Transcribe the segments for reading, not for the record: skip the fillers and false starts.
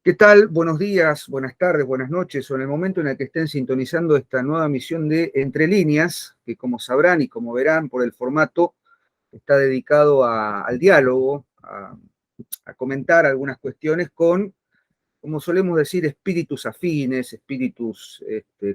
¿Qué tal? Buenos días, buenas tardes, buenas noches, o en el momento en el que estén sintonizando esta nueva emisión de Entre Líneas, que como sabrán y como verán por el formato, está dedicado al diálogo, a comentar algunas cuestiones con, como solemos decir, espíritus afines, espíritus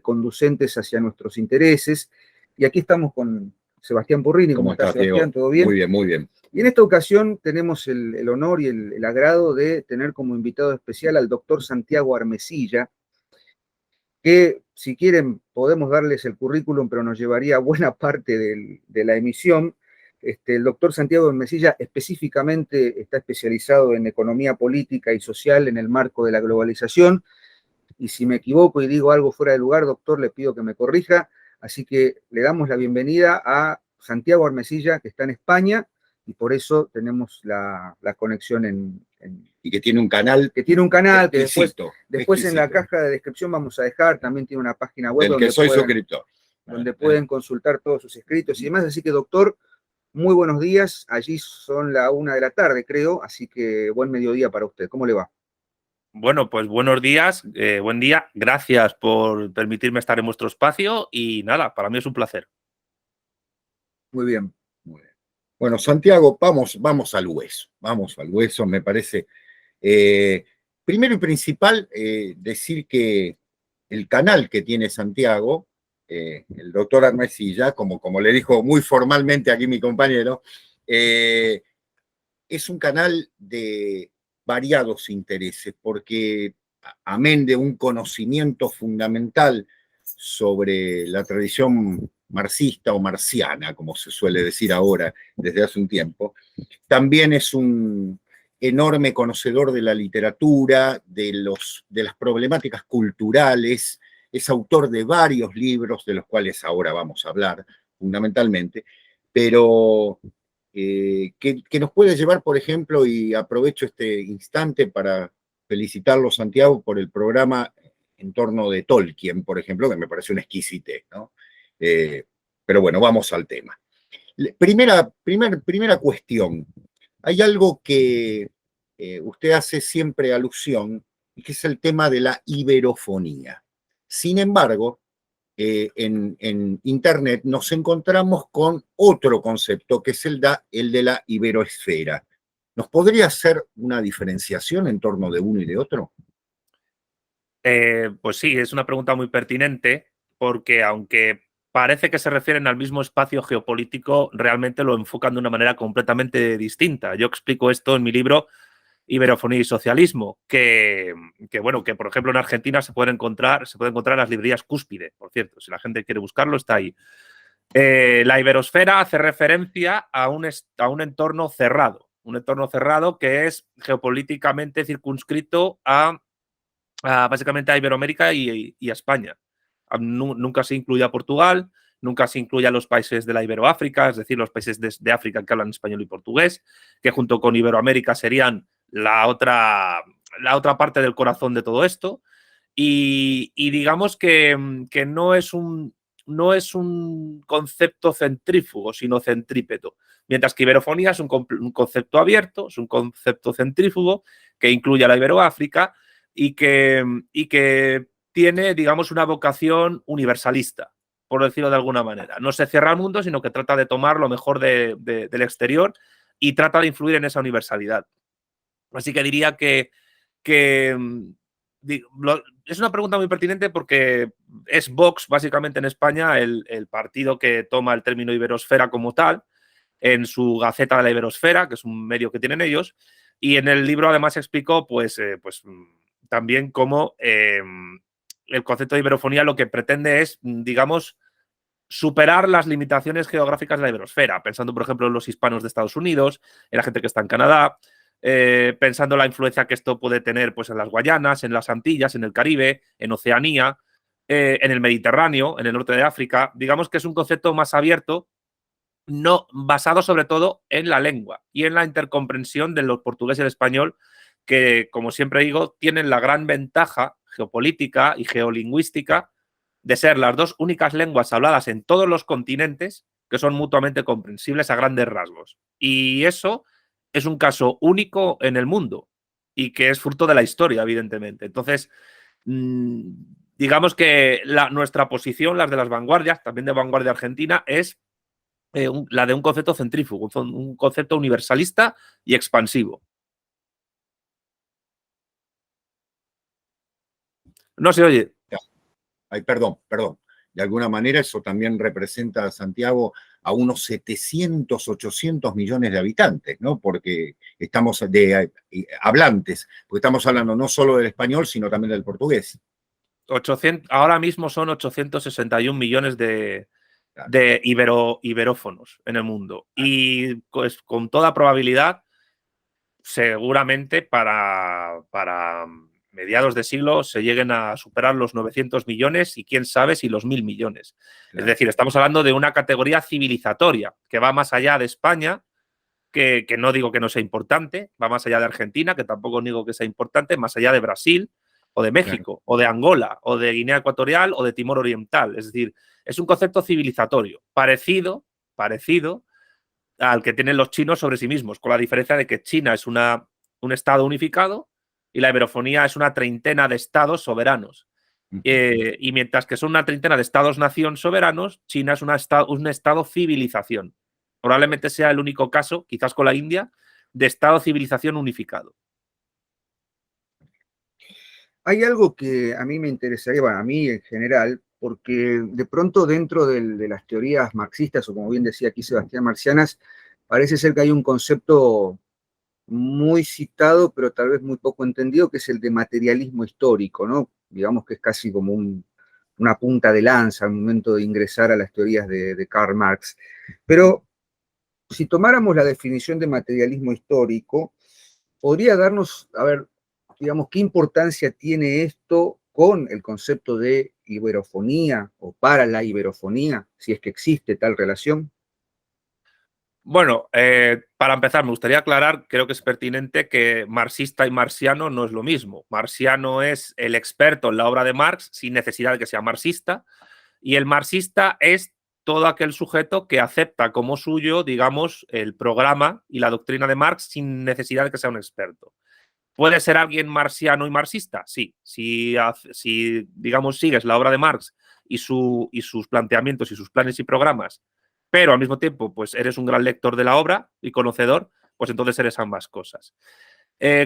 conducentes hacia nuestros intereses. Y aquí estamos con Sebastián Porrini. ¿Cómo estás, Sebastián? Diego? ¿Todo bien? Muy bien, muy bien. Y en esta ocasión tenemos el honor y el agrado de tener como invitado especial al doctor Santiago Armesilla, que si quieren podemos darles el currículum, pero nos llevaría buena parte de la emisión. El doctor Santiago Armesilla específicamente está especializado en economía política y social en el marco de la globalización. Y si me equivoco y digo algo fuera de lugar, doctor, le pido que me corrija. Así que le damos la bienvenida a Santiago Armesilla, que está en España, y por eso tenemos la conexión Y que tiene un canal. Que tiene un canal que después en la exquisito. caja de descripción vamos a dejar. También tiene una página web del que soy suscriptor. Donde pueden consultar todos sus escritos y demás. Así que, doctor, muy buenos días. Allí son la 1 de la tarde, creo. Así que buen mediodía para usted. ¿Cómo le va? Bueno, pues buenos días, buen día. Gracias por permitirme estar en vuestro espacio y nada, para mí es un placer. Muy bien. Muy bien. Bueno, Santiago, vamos al hueso, me parece. Primero y principal, decir que el canal que tiene Santiago, el doctor Armesilla, como le dijo muy formalmente aquí mi compañero, es un canal de variados intereses, porque amén de un conocimiento fundamental sobre la tradición marxista o marciana, como se suele decir ahora desde hace un tiempo, también es un enorme conocedor de la literatura, de las problemáticas culturales, es autor de varios libros, de los cuales ahora vamos a hablar fundamentalmente, pero que nos puede llevar, por ejemplo, y aprovecho este instante para felicitarlo, Santiago, por el programa en torno de Tolkien, por ejemplo, que me parece una exquisitez, ¿no? Pero bueno, vamos al tema. Primera cuestión. Hay algo que usted hace siempre alusión, y que es el tema de la iberofonía. Sin embargo, en Internet nos encontramos con otro concepto, que es el de la iberoesfera. ¿Nos podría hacer una diferenciación en torno de uno y de otro? Pues sí, es una pregunta muy pertinente porque aunque parece que se refieren al mismo espacio geopolítico, realmente lo enfocan de una manera completamente distinta. Yo explico esto en mi libro Iberofonía y Socialismo, bueno, que por ejemplo en Argentina se puede encontrar en las librerías Cúspide, por cierto, si la gente quiere buscarlo, está ahí. La iberosfera hace referencia a un entorno cerrado que es geopolíticamente circunscrito básicamente a Iberoamérica y a España. Nunca se incluye a Portugal, nunca se incluye a los países de la Iberoáfrica, es decir, los países de África que hablan español y portugués, que junto con Iberoamérica serían la otra parte del corazón de todo esto. Y digamos que no es un concepto centrífugo, sino centrípeto. Mientras que iberofonía es un concepto abierto, es un concepto centrífugo que incluye a la Iberoáfrica y que tiene, digamos, una vocación universalista, por decirlo de alguna manera. No se cierra al mundo, sino que trata de tomar lo mejor del exterior y trata de influir en esa universalidad. Así que diría que es una pregunta muy pertinente porque es Vox, básicamente en España, el partido que toma el término iberosfera como tal, en su Gaceta de la Iberosfera, que es un medio que tienen ellos, y en el libro además explicó también cómo el concepto de iberofonía lo que pretende es, digamos, superar las limitaciones geográficas de la iberosfera, pensando, por ejemplo, en los hispanos de Estados Unidos, en la gente que está en Canadá, pensando en la influencia que esto puede tener pues, en las Guayanas, en las Antillas, en el Caribe, en Oceanía, en el Mediterráneo, en el norte de África. Digamos que es un concepto más abierto, no basado sobre todo en la lengua y en la intercomprensión de los portugués y el español, que, como siempre digo, tienen la gran ventaja geopolítica y geolingüística de ser las dos únicas lenguas habladas en todos los continentes que son mutuamente comprensibles a grandes rasgos. Y eso es un caso único en el mundo. y que es fruto de la historia, evidentemente. Entonces, digamos que nuestra posición, las de las vanguardias, también de vanguardia argentina, es la de un concepto centrífugo, un concepto universalista y expansivo. No se oye. Ay, perdón. De alguna manera eso también representa a Santiago a unos 700, 800 millones de habitantes, ¿no? Porque estamos de hablantes, porque estamos hablando no solo del español, sino también del portugués. 800, ahora mismo son 861 millones de iberófonos en el mundo. Y pues, con toda probabilidad, seguramente para mediados de siglo se lleguen a superar los 900 millones y quién sabe si los 1.000 millones. Claro. Es decir, estamos hablando de una categoría civilizatoria que va más allá de España, que no digo que no sea importante, va más allá de Argentina, que tampoco digo que sea importante, más allá de Brasil o de México, claro, o de Angola, o de Guinea Ecuatorial, o de Timor Oriental. Es decir, es un concepto civilizatorio, parecido al que tienen los chinos sobre sí mismos, con la diferencia de que China es un estado unificado y la iberofonía es una treintena de estados soberanos. Y mientras que son una treintena de estados-nación soberanos, China es un estado-civilización. Probablemente sea el único caso, quizás con la India, de estado-civilización unificado. Hay algo que a mí me interesaría, bueno, a mí en general, porque de pronto dentro de las teorías marxistas, o como bien decía aquí Sebastián Marcianas, parece ser que hay un concepto muy citado, pero tal vez muy poco entendido, que es el de materialismo histórico, ¿no? Digamos que es casi como una punta de lanza al momento de ingresar a las teorías de Karl Marx. Pero si tomáramos la definición de materialismo histórico, podría darnos, a ver, digamos, qué importancia tiene esto con el concepto de iberofonía o para la iberofonía, si es que existe tal relación. Bueno, para empezar, me gustaría aclarar, creo que es pertinente que marxista y marxiano no es lo mismo. Marxiano es el experto en la obra de Marx sin necesidad de que sea marxista, y el marxista es todo aquel sujeto que acepta como suyo, digamos, el programa y la doctrina de Marx sin necesidad de que sea un experto. ¿Puede ser alguien marxiano y marxista? Sí. Si digamos, sigues la obra de Marx y sus planteamientos y sus planes y programas, pero al mismo tiempo pues eres un gran lector de la obra y conocedor, pues entonces eres ambas cosas.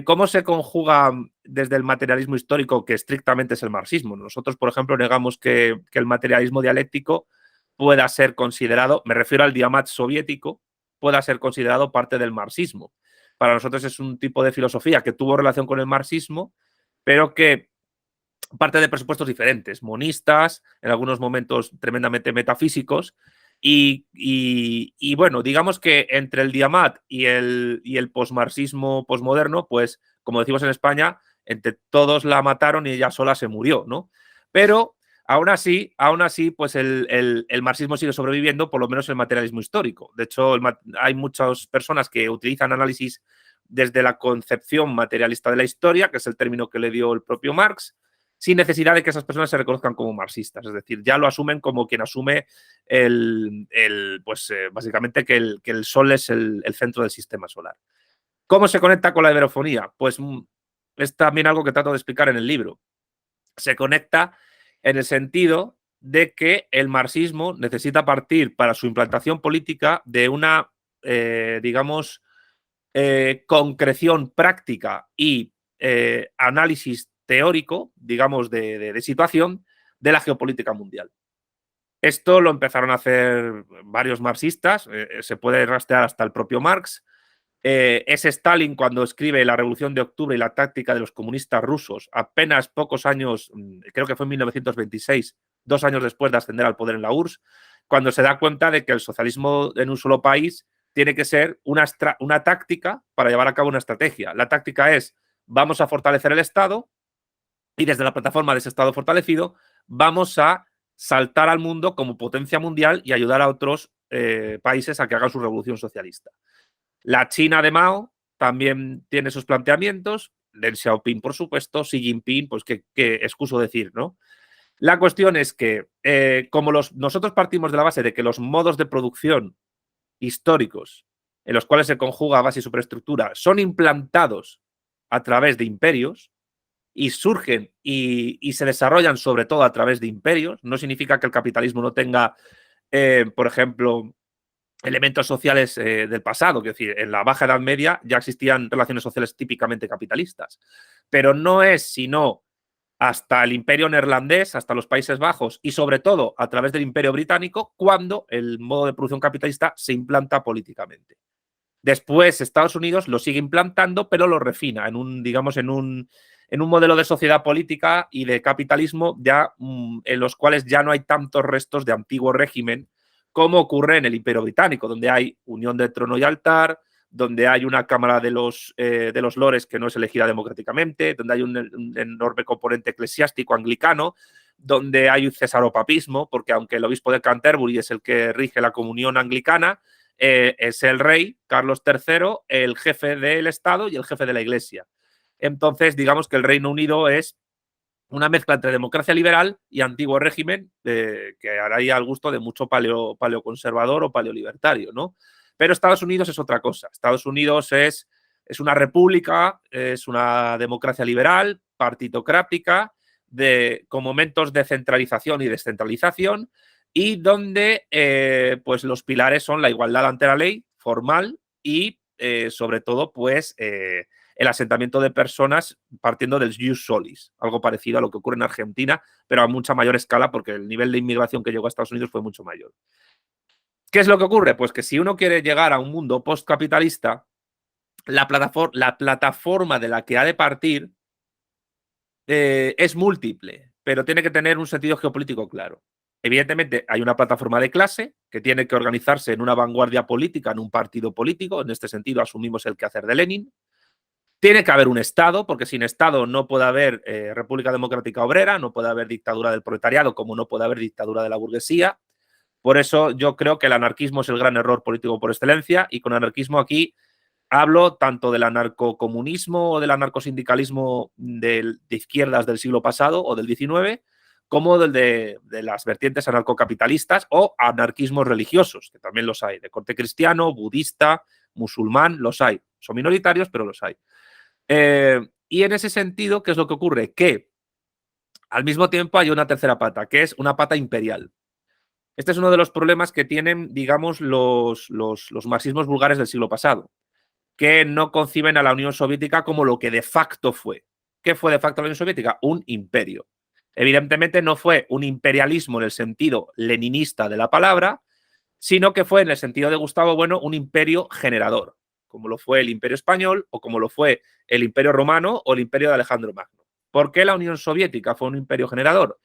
¿Cómo se conjuga desde el materialismo histórico, que estrictamente es el marxismo? Nosotros, por ejemplo, negamos que el materialismo dialéctico pueda ser considerado, me refiero al Diamat soviético, pueda ser considerado parte del marxismo. Para nosotros es un tipo de filosofía que tuvo relación con el marxismo, pero que parte de presupuestos diferentes, monistas, en algunos momentos tremendamente metafísicos, y bueno, digamos que entre el Diamat y el posmarxismo posmoderno, pues, como decimos en España, entre todos la mataron y ella sola se murió, ¿no? Pero aún así, pues el marxismo sigue sobreviviendo, por lo menos el materialismo histórico. De hecho, hay muchas personas que utilizan análisis desde la concepción materialista de la historia, que es el término que le dio el propio Marx, sin necesidad de que esas personas se reconozcan como marxistas. Es decir, ya lo asumen como quien asume básicamente que el Sol es el centro del sistema solar. ¿Cómo se conecta con la iberofonía? Pues es también algo que trato de explicar en el libro. Se conecta en el sentido de que el marxismo necesita partir para su implantación política de una, concreción práctica y análisis teórico, digamos, de situación de la geopolítica mundial. Esto lo empezaron a hacer varios marxistas, se puede rastrear hasta el propio Marx. Es Stalin cuando escribe La Revolución de Octubre y la táctica de los comunistas rusos, apenas pocos años, creo que fue en 1926, 2 años después de ascender al poder en la URSS, cuando se da cuenta de que el socialismo en un solo país tiene que ser una táctica para llevar a cabo una estrategia. La táctica es, vamos a fortalecer el Estado y desde la plataforma de ese Estado fortalecido vamos a saltar al mundo como potencia mundial y ayudar a otros países a que hagan su revolución socialista. La China de Mao también tiene sus planteamientos, Deng Xiaoping, por supuesto, Xi Jinping, pues qué excuso decir, ¿no? La cuestión es que, como nosotros partimos de la base de que los modos de producción históricos en los cuales se conjuga base y superestructura son implantados a través de imperios y surgen y se desarrollan sobre todo a través de imperios. No significa que el capitalismo no tenga, por ejemplo, elementos sociales del pasado. Quiero decir, en la Baja Edad Media ya existían relaciones sociales típicamente capitalistas, pero no es sino hasta el Imperio neerlandés, hasta los Países Bajos y sobre todo a través del Imperio británico cuando el modo de producción capitalista se implanta políticamente. Después Estados Unidos lo sigue implantando, pero lo refina en un, digamos, en un modelo de sociedad política y de capitalismo ya en los cuales ya no hay tantos restos de antiguo régimen como ocurre en el Imperio Británico, donde hay unión de trono y altar, donde hay una Cámara de los Lores que no es elegida democráticamente, donde hay un enorme componente eclesiástico anglicano, donde hay un cesaropapismo, porque aunque el obispo de Canterbury es el que rige la comunión anglicana, es el rey, Carlos III, el jefe del Estado y el jefe de la Iglesia. Entonces, digamos que el Reino Unido es una mezcla entre democracia liberal y antiguo régimen, que haría al gusto de mucho paleoconservador o paleolibertario, ¿no? Pero Estados Unidos es otra cosa. Estados Unidos es una república, es una democracia liberal, partitocrática, con momentos de centralización y descentralización, y donde pues los pilares son la igualdad ante la ley formal y sobre todo pues el asentamiento de personas partiendo del jus solis, algo parecido a lo que ocurre en Argentina, pero a mucha mayor escala porque el nivel de inmigración que llegó a Estados Unidos fue mucho mayor. ¿Qué es lo que ocurre? Pues que si uno quiere llegar a un mundo postcapitalista, la plataforma de la que ha de partir es múltiple, pero tiene que tener un sentido geopolítico claro. Evidentemente, hay una plataforma de clase que tiene que organizarse en una vanguardia política, en un partido político. En este sentido, asumimos el quehacer de Lenin. Tiene que haber un Estado, porque sin Estado no puede haber República Democrática Obrera, no puede haber dictadura del proletariado, como no puede haber dictadura de la burguesía. Por eso yo creo que el anarquismo es el gran error político por excelencia, y con anarquismo aquí hablo tanto del anarcocomunismo o del anarcosindicalismo de izquierdas del siglo pasado o del XIX, como del de las vertientes anarcocapitalistas o anarquismos religiosos, que también los hay, de corte cristiano, budista, musulmán, los hay. Son minoritarios, pero los hay. Y en ese sentido, ¿qué es lo que ocurre? Que al mismo tiempo hay una tercera pata, que es una pata imperial. Este es uno de los problemas que tienen, digamos, los marxismos vulgares del siglo pasado, que no conciben a la Unión Soviética como lo que de facto fue. ¿Qué fue de facto la Unión Soviética? Un imperio. Evidentemente no fue un imperialismo en el sentido leninista de la palabra, sino que fue en el sentido de Gustavo Bueno un imperio generador, como lo fue el Imperio Español o como lo fue el Imperio Romano o el Imperio de Alejandro Magno. ¿Por qué la Unión Soviética fue un imperio generador?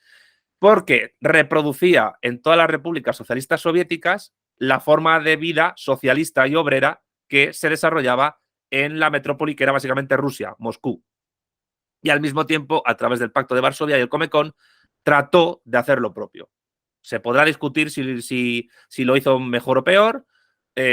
Porque reproducía en todas las repúblicas socialistas soviéticas la forma de vida socialista y obrera que se desarrollaba en la metrópoli que era básicamente Rusia, Moscú. Y al mismo tiempo, a través del Pacto de Varsovia y el Comecon, trató de hacer lo propio. Se podrá discutir si lo hizo mejor o peor,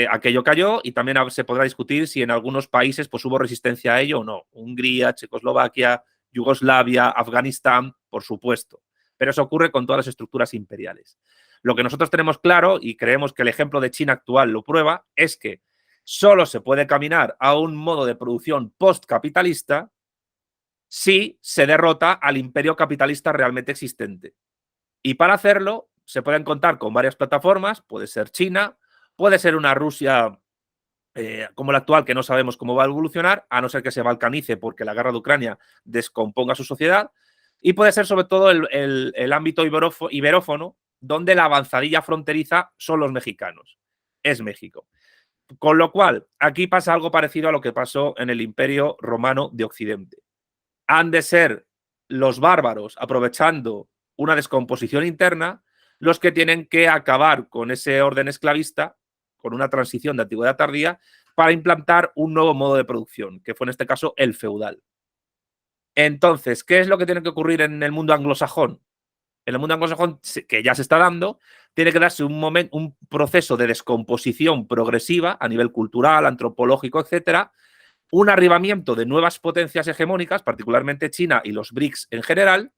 aquello cayó, y también se podrá discutir si en algunos países pues, hubo resistencia a ello o no. Hungría, Checoslovaquia, Yugoslavia, Afganistán, por supuesto. Pero eso ocurre con todas las estructuras imperiales. Lo que nosotros tenemos claro, y creemos que el ejemplo de China actual lo prueba, es que solo se puede caminar a un modo de producción postcapitalista si se derrota al imperio capitalista realmente existente. Y para hacerlo se pueden contar con varias plataformas, puede ser China, puede ser una Rusia como la actual, que no sabemos cómo va a evolucionar, a no ser que se balcanice porque la guerra de Ucrania descomponga su sociedad, y puede ser sobre todo el ámbito iberófono, donde la avanzadilla fronteriza son los mexicanos, es México. Con lo cual, aquí pasa algo parecido a lo que pasó en el Imperio Romano de Occidente. Han de ser los bárbaros, aprovechando una descomposición interna, los que tienen que acabar con ese orden esclavista, con una transición de antigüedad tardía, para implantar un nuevo modo de producción, que fue en este caso el feudal. Entonces, ¿qué es lo que tiene que ocurrir en el mundo anglosajón? En el mundo anglosajón, que ya se está dando, tiene que darse un proceso de descomposición progresiva a nivel cultural, antropológico, etcétera, un arribamiento de nuevas potencias hegemónicas, particularmente China y los BRICS en general,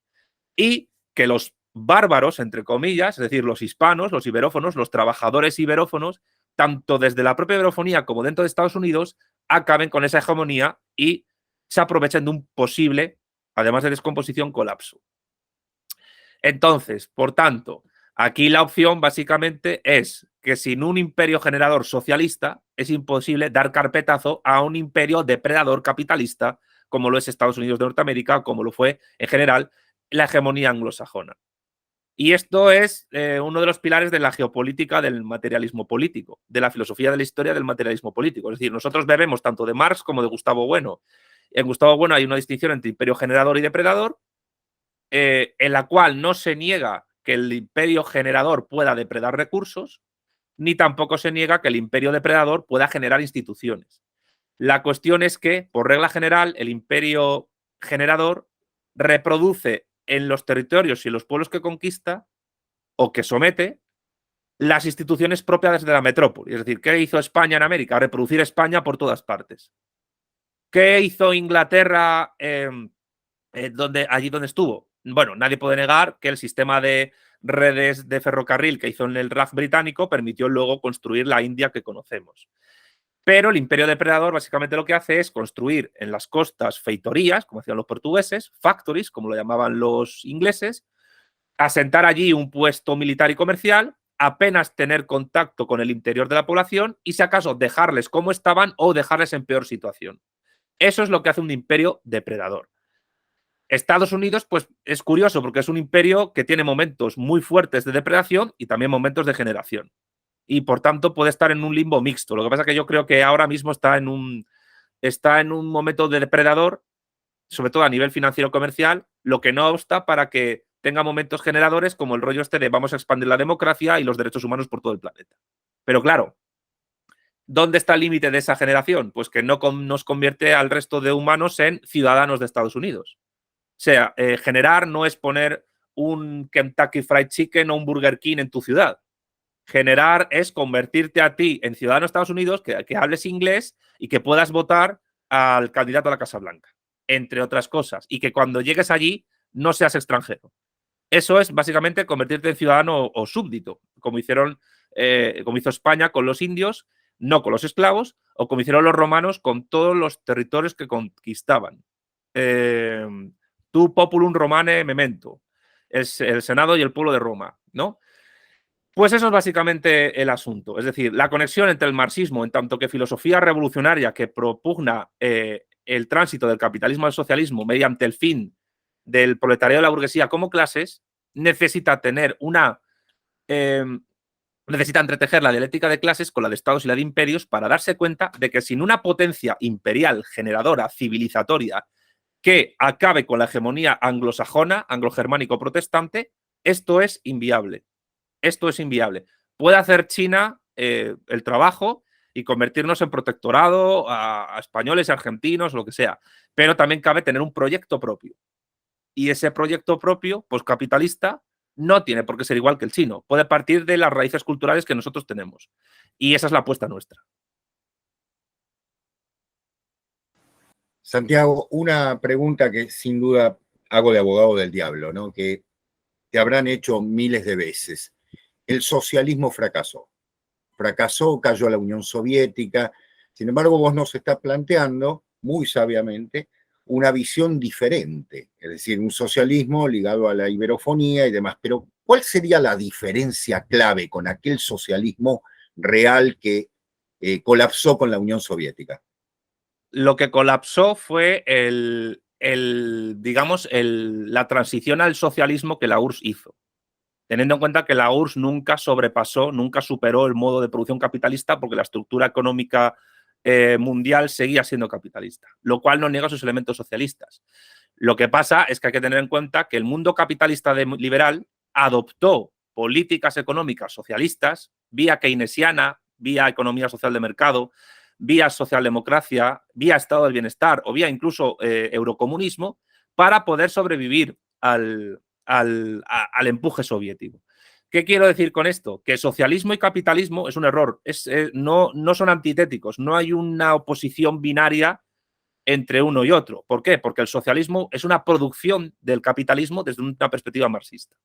y que los bárbaros, entre comillas, es decir, los hispanos, los iberófonos, los trabajadores iberófonos, tanto desde la propia iberofonía como dentro de Estados Unidos, acaben con esa hegemonía y se aprovechen de un posible, además de descomposición, colapso. Entonces, por tanto, aquí la opción básicamente es que sin un imperio generador socialista es imposible dar carpetazo a un imperio depredador capitalista como lo es Estados Unidos de Norteamérica, como lo fue en general la hegemonía anglosajona. Y esto es uno de los pilares de la geopolítica del materialismo político, de la filosofía de la historia del materialismo político. Es decir, nosotros bebemos tanto de Marx como de Gustavo Bueno. En Gustavo Bueno hay una distinción entre imperio generador y depredador, en la cual no se niega que el imperio generador pueda depredar recursos, ni tampoco se niega que el imperio depredador pueda generar instituciones. La cuestión es que, por regla general, el imperio generador reproduce en los territorios y en los pueblos que conquista o que somete las instituciones propias de la metrópoli. Es decir, ¿qué hizo España en América? Reproducir España por todas partes. ¿Qué hizo Inglaterra allí donde estuvo? Bueno, nadie puede negar que el sistema de redes de ferrocarril que hizo en el Raj británico permitió luego construir la India que conocemos. Pero el imperio depredador básicamente lo que hace es construir en las costas feitorías, como hacían los portugueses, factories, como lo llamaban los ingleses, asentar allí un puesto militar y comercial, apenas tener contacto con el interior de la población y, si acaso, dejarles como estaban o dejarles en peor situación. Eso es lo que hace un imperio depredador. Estados Unidos, pues es curioso porque es un imperio que tiene momentos muy fuertes de depredación y también momentos de generación. Y por tanto puede estar en un limbo mixto. Lo que pasa es que yo creo que ahora mismo está en un momento de depredador, sobre todo a nivel financiero comercial, lo que no obsta para que tenga momentos generadores como el rollo este de vamos a expandir la democracia y los derechos humanos por todo el planeta. Pero claro, ¿dónde está el límite de esa generación? Pues que no nos convierte al resto de humanos en ciudadanos de Estados Unidos. O sea, generar no es poner un Kentucky Fried Chicken o un Burger King en tu ciudad. Generar es convertirte a ti en ciudadano de Estados Unidos, que hables inglés y que puedas votar al candidato a la Casa Blanca, entre otras cosas, y que cuando llegues allí no seas extranjero. Eso es básicamente convertirte en ciudadano o súbdito, como hizo España con los indios, no con los esclavos, o como hicieron los romanos con todos los territorios que conquistaban. Tu populum romane memento, es el Senado y el pueblo de Roma, ¿no? Pues eso es básicamente el asunto. Es decir, la conexión entre el marxismo, en tanto que filosofía revolucionaria que propugna el tránsito del capitalismo al socialismo mediante el fin del proletariado de la burguesía como clases, necesita necesita entretejer la dialéctica de clases con la de estados y la de imperios para darse cuenta de que sin una potencia imperial, generadora, civilizatoria, que acabe con la hegemonía anglosajona, anglo-germánico-protestante, esto es inviable. Esto es inviable. Puede hacer China el trabajo y convertirnos en protectorado a españoles, argentinos, lo que sea. Pero también cabe tener un proyecto propio. Y ese proyecto propio, pues capitalista, no tiene por qué ser igual que el chino. Puede partir de las raíces culturales que nosotros tenemos. Y esa es la apuesta nuestra. Santiago, una pregunta que sin duda hago de abogado del diablo, ¿no? Que te habrán hecho miles de veces. El socialismo fracasó. Fracasó, cayó a la Unión Soviética. Sin embargo, vos nos estás planteando, muy sabiamente, una visión diferente, es decir, un socialismo ligado a la iberofonía y demás. Pero, ¿cuál sería la diferencia clave con aquel socialismo real que colapsó con la Unión Soviética? Lo que colapsó fue la transición al socialismo que la URSS hizo. Teniendo en cuenta que la URSS nunca sobrepasó, nunca superó el modo de producción capitalista porque la estructura económica mundial seguía siendo capitalista, lo cual no niega sus elementos socialistas. Lo que pasa es que hay que tener en cuenta que el mundo capitalista liberal adoptó políticas económicas socialistas, vía keynesiana, vía economía social de mercado, vía socialdemocracia, vía estado del bienestar o vía incluso eurocomunismo para poder sobrevivir al empuje soviético. ¿Qué quiero decir con esto? Que socialismo y capitalismo es un error, no son antitéticos, no hay una oposición binaria entre uno y otro. ¿Por qué? Porque el socialismo es una producción del capitalismo desde una perspectiva marxista.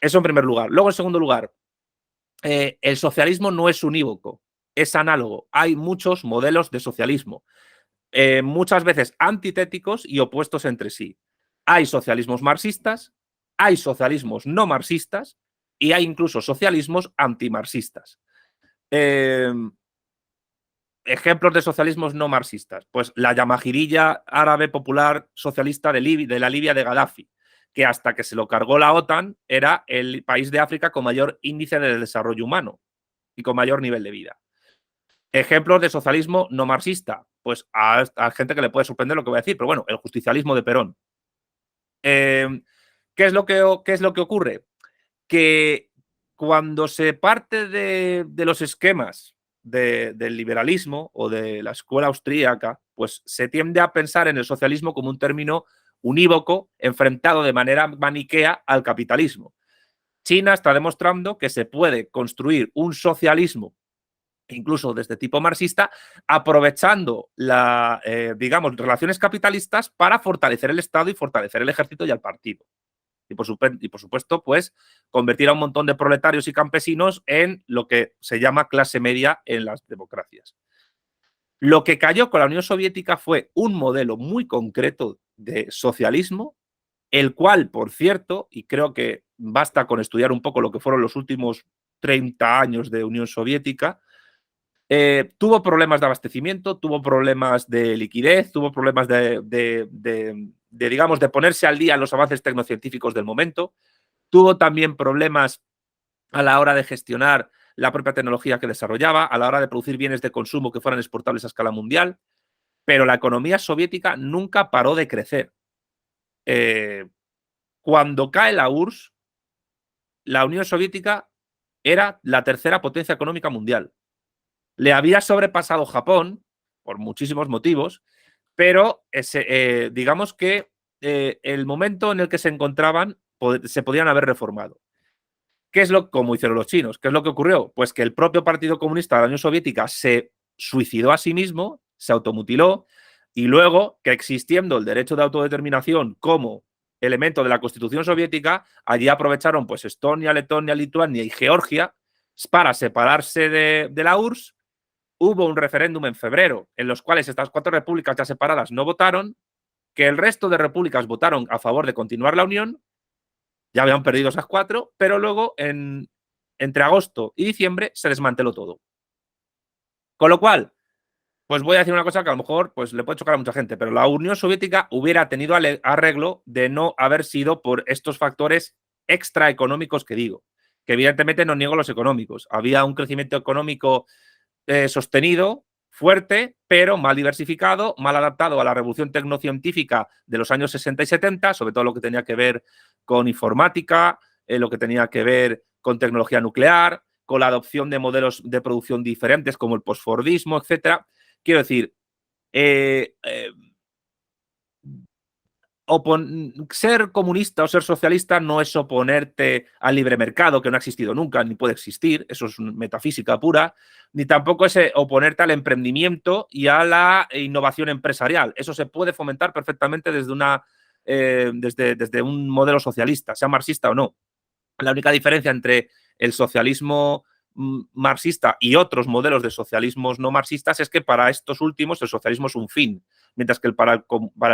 Eso en primer lugar. Luego, en segundo lugar, el socialismo no es unívoco, es análogo. Hay muchos modelos de socialismo. muchas veces antitéticos y opuestos entre sí. Hay socialismos marxistas, hay socialismos no marxistas y hay incluso socialismos antimarxistas. Ejemplos de socialismos no marxistas. Pues la Yamahirilla árabe popular socialista de la Libia de Gaddafi, que hasta que se lo cargó la OTAN era el país de África con mayor índice de desarrollo humano y con mayor nivel de vida. Ejemplos de socialismo no marxista. Pues a gente que le puede sorprender lo que voy a decir, pero bueno, el justicialismo de Perón. ¿Qué es lo que ocurre? Que cuando se parte de los esquemas del liberalismo o de la escuela austríaca, pues se tiende a pensar en el socialismo como un término unívoco enfrentado de manera maniquea al capitalismo. China está demostrando que se puede construir un socialismo, incluso desde tipo marxista, aprovechando digamos, relaciones capitalistas para fortalecer el Estado y fortalecer el ejército y al partido. Y por supuesto, pues, convertir a un montón de proletarios y campesinos en lo que se llama clase media en las democracias. Lo que cayó con la Unión Soviética fue un modelo muy concreto de socialismo, el cual, por cierto, y creo que basta con estudiar un poco lo que fueron los últimos 30 años de Unión Soviética, tuvo problemas de abastecimiento, tuvo problemas de liquidez, tuvo problemas digamos, de ponerse al día en los avances tecnocientíficos del momento. Tuvo también problemas a la hora de gestionar la propia tecnología que desarrollaba, a la hora de producir bienes de consumo que fueran exportables a escala mundial, pero la economía soviética nunca paró de crecer. Cuando cae la URSS, la Unión Soviética era la tercera potencia económica mundial. Le había sobrepasado Japón por muchísimos motivos, pero digamos que el momento en el que se encontraban se podían haber reformado. ¿Qué es como hicieron los chinos? ¿Qué es lo que ocurrió? Pues que el propio Partido Comunista de la Unión Soviética se suicidó a sí mismo, se automutiló, y luego que existiendo el derecho de autodeterminación como elemento de la Constitución soviética, allí aprovecharon pues Estonia, Letonia, Lituania y Georgia para separarse de la URSS. Hubo un referéndum en febrero en los cuales estas 4 repúblicas ya separadas no votaron, que el resto de repúblicas votaron a favor de continuar la unión, ya habían perdido esas 4, pero luego entre agosto y diciembre se desmanteló todo. Con lo cual, pues voy a decir una cosa que a lo mejor pues, le puede chocar a mucha gente, pero la Unión Soviética hubiera tenido arreglo de no haber sido por estos factores extraeconómicos que digo, que evidentemente no niego los económicos. Había un crecimiento económico sostenido, fuerte, pero mal diversificado, mal adaptado a la revolución tecnocientífica de los años 60 y 70, sobre todo lo que tenía que ver con informática, lo que tenía que ver con tecnología nuclear, con la adopción de modelos de producción diferentes como el postfordismo, etcétera. Quiero decir, ser comunista o ser socialista no es oponerte al libre mercado, que no ha existido nunca, ni puede existir, eso es metafísica pura, ni tampoco es oponerte al emprendimiento y a la innovación empresarial. Eso se puede fomentar perfectamente desde un modelo socialista, sea marxista o no. La única diferencia entre el socialismo marxista y otros modelos de socialismos no marxistas es que para estos últimos el socialismo es un fin, mientras que para el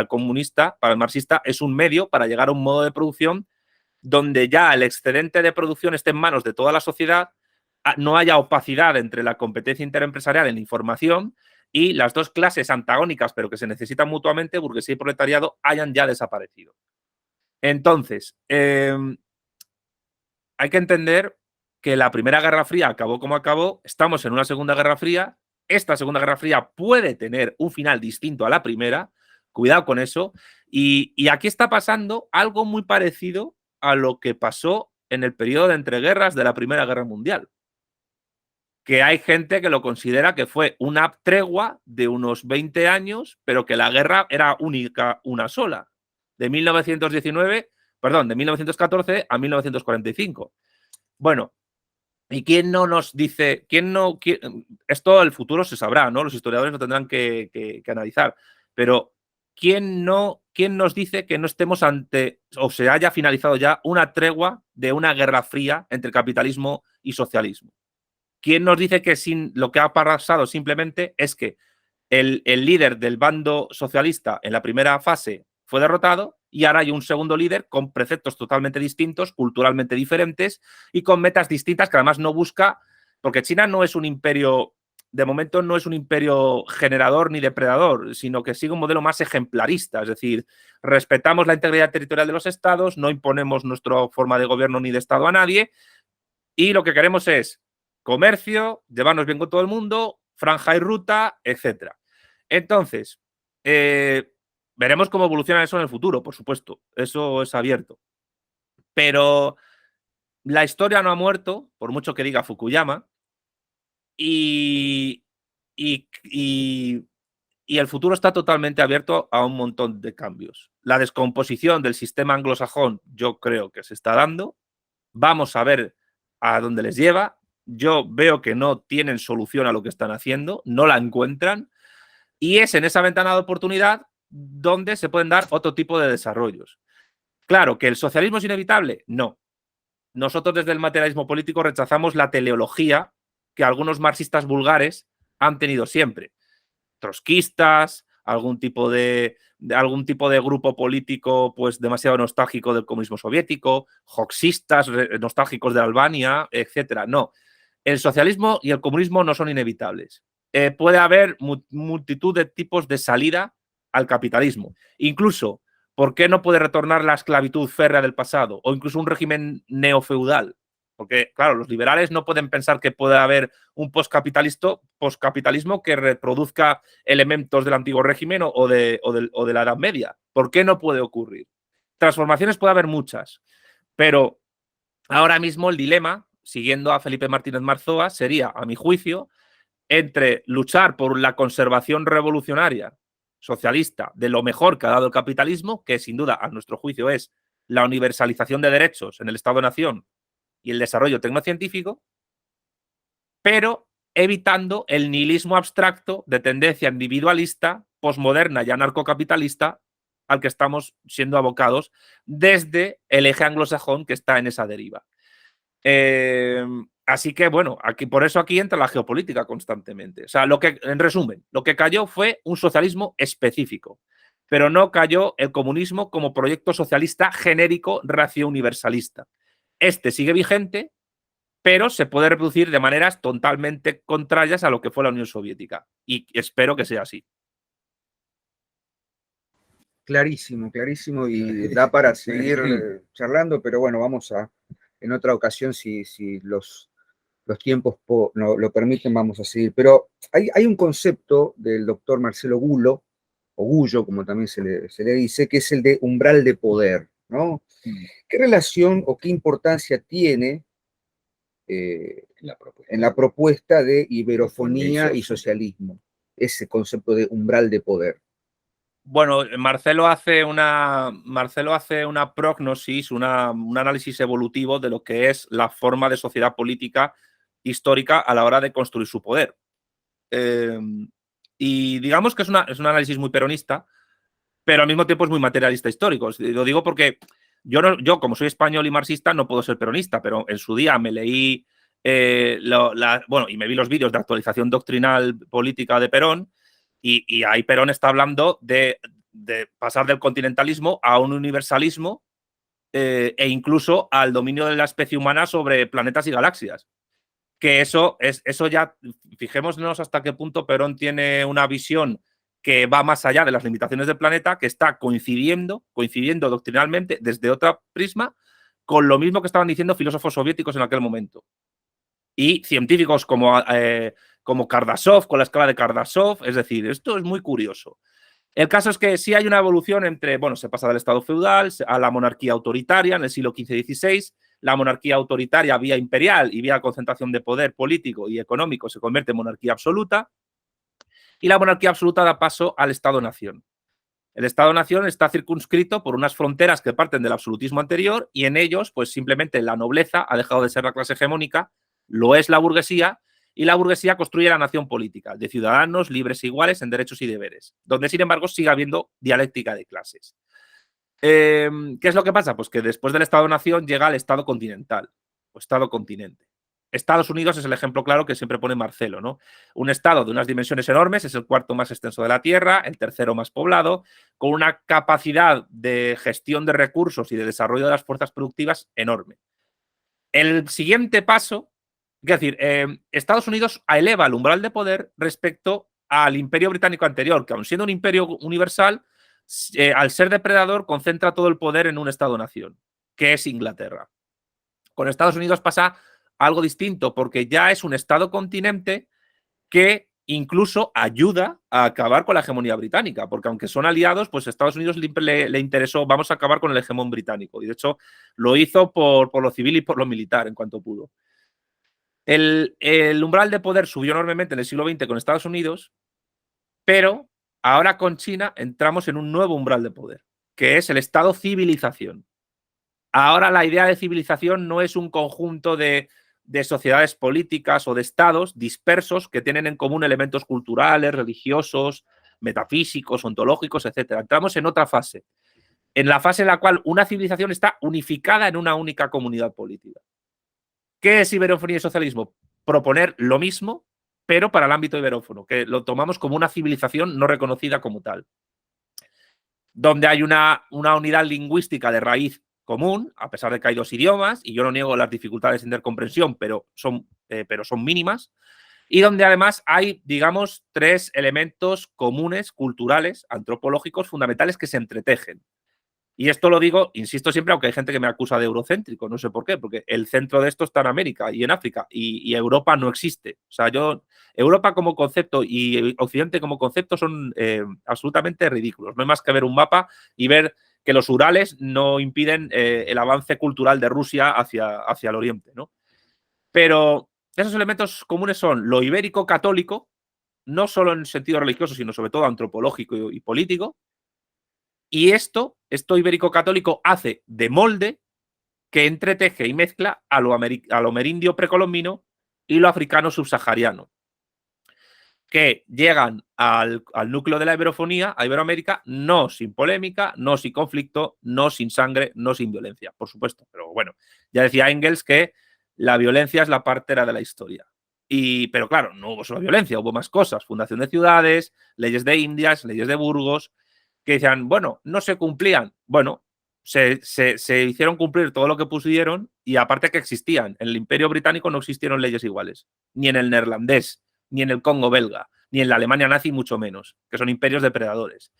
comunista, para el marxista, es un medio para llegar a un modo de producción donde ya el excedente de producción esté en manos de toda la sociedad, no haya opacidad entre la competencia interempresarial en información y las dos clases antagónicas, pero que se necesitan mutuamente, burguesía y proletariado, hayan ya desaparecido. Entonces, hay que entender que la Primera Guerra Fría acabó como acabó, estamos en una Segunda Guerra Fría, esta Segunda Guerra Fría puede tener un final distinto a la primera, cuidado con eso, y aquí está pasando algo muy parecido a lo que pasó en el periodo de entreguerras de la Primera Guerra Mundial, que hay gente que lo considera que fue una tregua de unos 20 años, pero que la guerra era única, una sola, de 1914 a 1945. Bueno, ¿y quién no nos dice, esto el futuro se sabrá, ¿no? Los historiadores lo tendrán que analizar, pero ¿quién nos dice que no estemos ante, o se haya finalizado ya, una tregua de una guerra fría entre capitalismo y socialismo? ¿Quién nos dice que lo que ha pasado simplemente es que el líder del bando socialista en la primera fase fue derrotado y ahora hay un segundo líder con preceptos totalmente distintos, culturalmente diferentes y con metas distintas que además no busca, porque China no es un imperio, de momento no es un imperio generador ni depredador, sino que sigue un modelo más ejemplarista, es decir, respetamos la integridad territorial de los estados, no imponemos nuestra forma de gobierno ni de estado a nadie y lo que queremos es comercio, llevarnos bien con todo el mundo, franja y ruta, etcétera. Entonces, veremos cómo evoluciona eso en el futuro, por supuesto. Eso es abierto. Pero la historia no ha muerto, por mucho que diga Fukuyama, y el futuro está totalmente abierto a un montón de cambios. La descomposición del sistema anglosajón yo creo que se está dando. Vamos a ver a dónde les lleva. Yo veo que no tienen solución a lo que están haciendo, no la encuentran. Y es en esa ventana de oportunidad donde se pueden dar otro tipo de desarrollos. Claro, ¿que el socialismo es inevitable? No. Nosotros desde el materialismo político rechazamos la teleología que algunos marxistas vulgares han tenido siempre. Trotskistas, algún tipo de grupo político pues demasiado nostálgico del comunismo soviético, hoxistas nostálgicos de Albania, etcétera. No, el socialismo y el comunismo no son inevitables. Puede haber multitud de tipos de salida al capitalismo. Incluso, ¿por qué no puede retornar la esclavitud férrea del pasado? O incluso un régimen neofeudal. Porque, claro, los liberales no pueden pensar que puede haber un poscapitalismo que reproduzca elementos del antiguo régimen o de la Edad Media. ¿Por qué no puede ocurrir? Transformaciones puede haber muchas, pero ahora mismo el dilema, siguiendo a Felipe Martínez Marzoa, sería, a mi juicio, entre luchar por la conservación revolucionaria socialista de lo mejor que ha dado el capitalismo, que sin duda, a nuestro juicio, es la universalización de derechos en el Estado-Nación y el desarrollo tecnocientífico, pero evitando el nihilismo abstracto de tendencia individualista, posmoderna y anarcocapitalista al que estamos siendo abocados desde el eje anglosajón que está en esa deriva. Así que, bueno, por eso aquí entra la geopolítica constantemente. O sea, en resumen, lo que cayó fue un socialismo específico, pero no cayó el comunismo como proyecto socialista genérico ratio universalista. Este sigue vigente, pero se puede reproducir de maneras totalmente contrarias a lo que fue la Unión Soviética. Y espero que sea así. Clarísimo, clarísimo, y da para seguir charlando, pero bueno, en otra ocasión, si los tiempos lo permiten, vamos a seguir. Pero hay un concepto del doctor Marcelo Gullo, o Gullo, como también se le dice, que es el de umbral de poder, ¿no? ¿Qué relación o qué importancia tiene en la propuesta de iberofonía y socialismo, ese concepto de umbral de poder? Bueno, Marcelo hace una prognosis, un análisis evolutivo de lo que es la forma de sociedad política histórica a la hora de construir su poder. Y digamos que es un análisis muy peronista, pero al mismo tiempo es muy materialista histórico. Lo digo porque yo como soy español y marxista, no puedo ser peronista, pero en su día me leí y me vi los vídeos de actualización doctrinal política de Perón, y ahí Perón está hablando de pasar del continentalismo a un universalismo e incluso al dominio de la especie humana sobre planetas y galaxias. Que eso ya, fijémonos hasta qué punto Perón tiene una visión que va más allá de las limitaciones del planeta, que está coincidiendo doctrinalmente desde otro prisma con lo mismo que estaban diciendo filósofos soviéticos en aquel momento. Y científicos como Kardashev, con la escala de Kardashev. Es decir, esto es muy curioso. El caso es que sí hay una evolución entre, se pasa del estado feudal a la monarquía autoritaria en el siglo XV y XVI. La monarquía autoritaria vía imperial y vía concentración de poder político y económico se convierte en monarquía absoluta. Y la monarquía absoluta da paso al Estado-Nación. El Estado-Nación está circunscrito por unas fronteras que parten del absolutismo anterior y en ellos, pues simplemente la nobleza ha dejado de ser la clase hegemónica, lo es la burguesía, y la burguesía construye la nación política, de ciudadanos libres e iguales en derechos y deberes, donde, sin embargo, sigue habiendo dialéctica de clases. ¿Qué es lo que pasa? Pues que después del Estado-Nación llega el Estado continental, o Estado-continente. Estados Unidos es el ejemplo claro que siempre pone Marcelo, ¿no? Un estado de unas dimensiones enormes, es el cuarto más extenso de la Tierra, el tercero más poblado, con una capacidad de gestión de recursos y de desarrollo de las fuerzas productivas enorme. El siguiente paso, es decir, Estados Unidos eleva el umbral de poder respecto al Imperio Británico anterior, que aun siendo un imperio universal, al ser depredador concentra todo el poder en un Estado-nación, que es Inglaterra. Con Estados Unidos pasa algo distinto, porque ya es un Estado-continente que incluso ayuda a acabar con la hegemonía británica, porque aunque son aliados, pues a Estados Unidos le interesó, vamos a acabar con el hegemón británico, y de hecho lo hizo por lo civil y por lo militar en cuanto pudo. El umbral de poder subió enormemente en el siglo XX con Estados Unidos, pero ahora con China entramos en un nuevo umbral de poder, que es el Estado civilización. Ahora la idea de civilización no es un conjunto de sociedades políticas o de estados dispersos que tienen en común elementos culturales, religiosos, metafísicos, ontológicos, etc. Entramos en otra fase, en la fase en la cual una civilización está unificada en una única comunidad política. ¿Qué es iberofonía y socialismo? Proponer lo mismo, pero para el ámbito iberófono, que lo tomamos como una civilización no reconocida como tal, donde hay una unidad lingüística de raíz común, a pesar de que hay dos idiomas, y yo no niego las dificultades de intercomprensión, pero son mínimas, y donde además hay, digamos, tres elementos comunes, culturales, antropológicos, fundamentales que se entretejen. Y esto lo digo, insisto siempre, aunque hay gente que me acusa de eurocéntrico, no sé por qué, porque el centro de esto está en América y en África, y Europa no existe. O sea, Europa como concepto y Occidente como concepto son absolutamente ridículos. No hay más que ver un mapa y ver que los Urales no impiden el avance cultural de Rusia hacia el Oriente, ¿no? Pero esos elementos comunes son lo ibérico católico, no solo en sentido religioso, sino sobre todo antropológico y político. Y esto ibérico católico hace de molde que entreteje y mezcla a lo amerindio precolombino y lo africano subsahariano, que llegan al núcleo de la iberofonía, a Iberoamérica, no sin polémica, no sin conflicto, no sin sangre, no sin violencia, por supuesto. Pero bueno, ya decía Engels que la violencia es la partera de la historia. Pero claro, no hubo solo violencia, hubo más cosas. Fundación de ciudades, leyes de Indias, leyes de Burgos, que decían, bueno, no se cumplían. Bueno, se hicieron cumplir todo lo que pusieron y aparte que existían. En el Imperio Británico no existieron leyes iguales, ni en el neerlandés, ni en el Congo belga, ni en la Alemania nazi, mucho menos, que son imperios depredadores.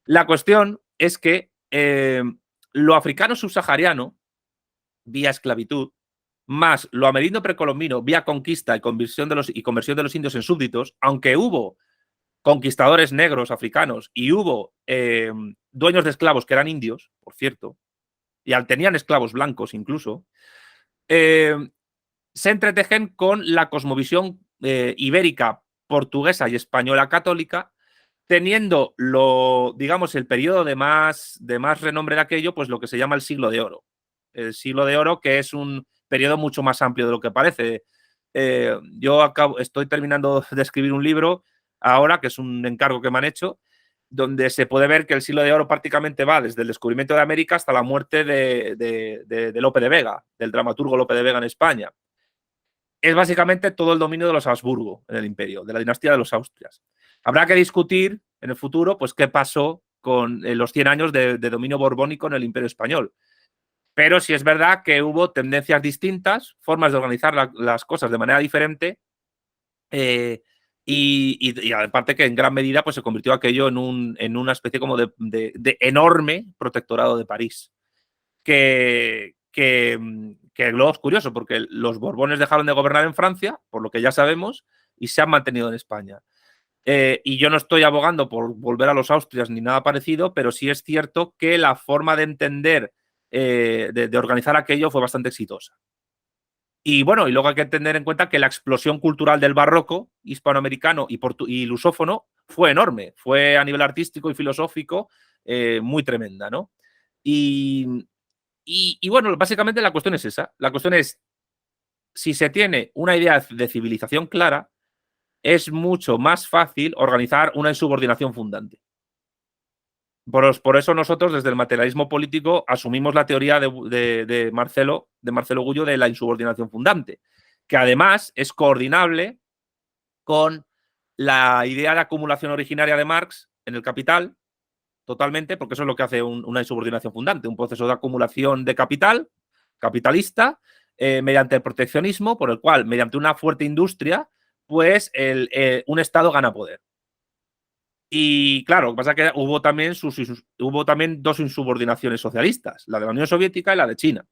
La cuestión es que lo africano subsahariano, vía esclavitud, más lo amerindio precolombino, vía conquista y conversión de los indios en súbditos, aunque hubo conquistadores negros africanos y hubo dueños de esclavos que eran indios, por cierto, y tenían esclavos blancos incluso, se entretejen con la cosmovisión ibérica, portuguesa y española católica, teniendo digamos, el periodo de más renombre de aquello, pues lo que se llama el siglo de oro. El siglo de oro, que es un periodo mucho más amplio de lo que parece. Yo estoy terminando de escribir un libro ahora, que es un encargo que me han hecho, donde se puede ver que el siglo de oro prácticamente va desde el descubrimiento de América hasta la muerte de Lope de Vega, del dramaturgo Lope de Vega en España. Es básicamente todo el dominio de los Habsburgo en el imperio, de la dinastía de los Austrias. Habrá que discutir en el futuro pues, qué pasó con los 100 años de dominio borbónico en el imperio español. Pero sí es verdad que hubo tendencias distintas, formas de organizar las cosas de manera diferente, y aparte que en gran medida pues, se convirtió aquello en una especie como de enorme protectorado de París. Que luego es curioso, porque los Borbones dejaron de gobernar en Francia, por lo que ya sabemos, y se han mantenido en España. Y yo no estoy abogando por volver a los Austrias ni nada parecido, pero sí es cierto que la forma de entender, de organizar aquello fue bastante exitosa. Y bueno, y luego hay que tener en cuenta que la explosión cultural del barroco hispanoamericano y lusófono fue enorme, fue a nivel artístico y filosófico muy tremenda, ¿no? Y bueno, básicamente la cuestión es esa. La cuestión es, si se tiene una idea de civilización clara, es mucho más fácil organizar una insubordinación fundante. Por eso nosotros, desde el materialismo político, asumimos la teoría de Marcelo Gullo de la insubordinación fundante, que además es coordinable con la idea de acumulación originaria de Marx en el Capital, totalmente, porque eso es lo que hace una insubordinación fundante, un proceso de acumulación de capital, capitalista, mediante el proteccionismo, por el cual, mediante una fuerte industria, pues un Estado gana poder. Y claro, lo que pasa es que hubo también dos insubordinaciones socialistas, la de la Unión Soviética y la de China.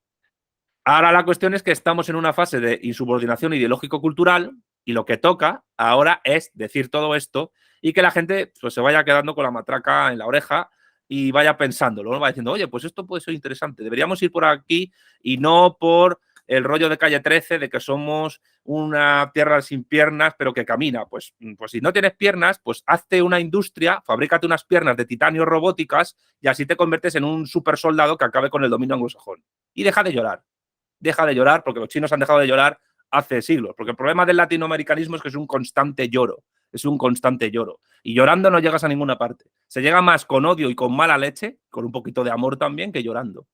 Ahora la cuestión es que estamos en una fase de insubordinación ideológico-cultural y lo que toca ahora es decir todo esto y que la gente pues, se vaya quedando con la matraca en la oreja y vaya pensándolo, ¿no? Va diciendo, oye, pues esto puede ser interesante, deberíamos ir por aquí y no por el rollo de Calle 13 de que somos una tierra sin piernas pero que camina. Pues si no tienes piernas, pues hazte una industria, fabrícate unas piernas de titanio robóticas y así te conviertes en un super soldado que acabe con el dominio anglosajón. Y deja de llorar. Deja de llorar, porque los chinos han dejado de llorar hace siglos. Porque el problema del latinoamericanismo es que es un constante lloro. Es un constante lloro. Y llorando no llegas a ninguna parte. Se llega más con odio y con mala leche, con un poquito de amor también, que llorando.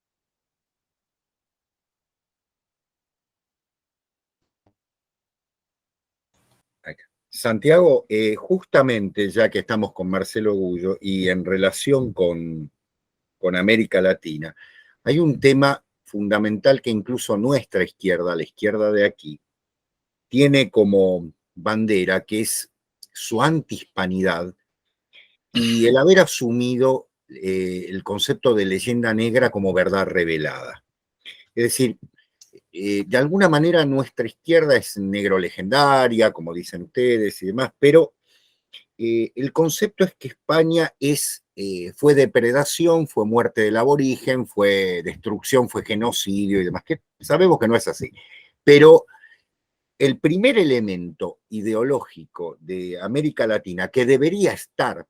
Santiago, justamente ya que estamos con Marcelo Gullo y en relación con América Latina, hay un tema fundamental que incluso nuestra izquierda, la izquierda de aquí, tiene como bandera, que es su antihispanidad y el haber asumido el concepto de leyenda negra como verdad revelada. Es decir, de alguna manera nuestra izquierda es negro legendaria, como dicen ustedes y demás, pero el concepto es que España fue depredación, fue muerte del aborigen, fue destrucción, fue genocidio y demás, que sabemos que no es así. Pero el primer elemento ideológico de América Latina que debería estar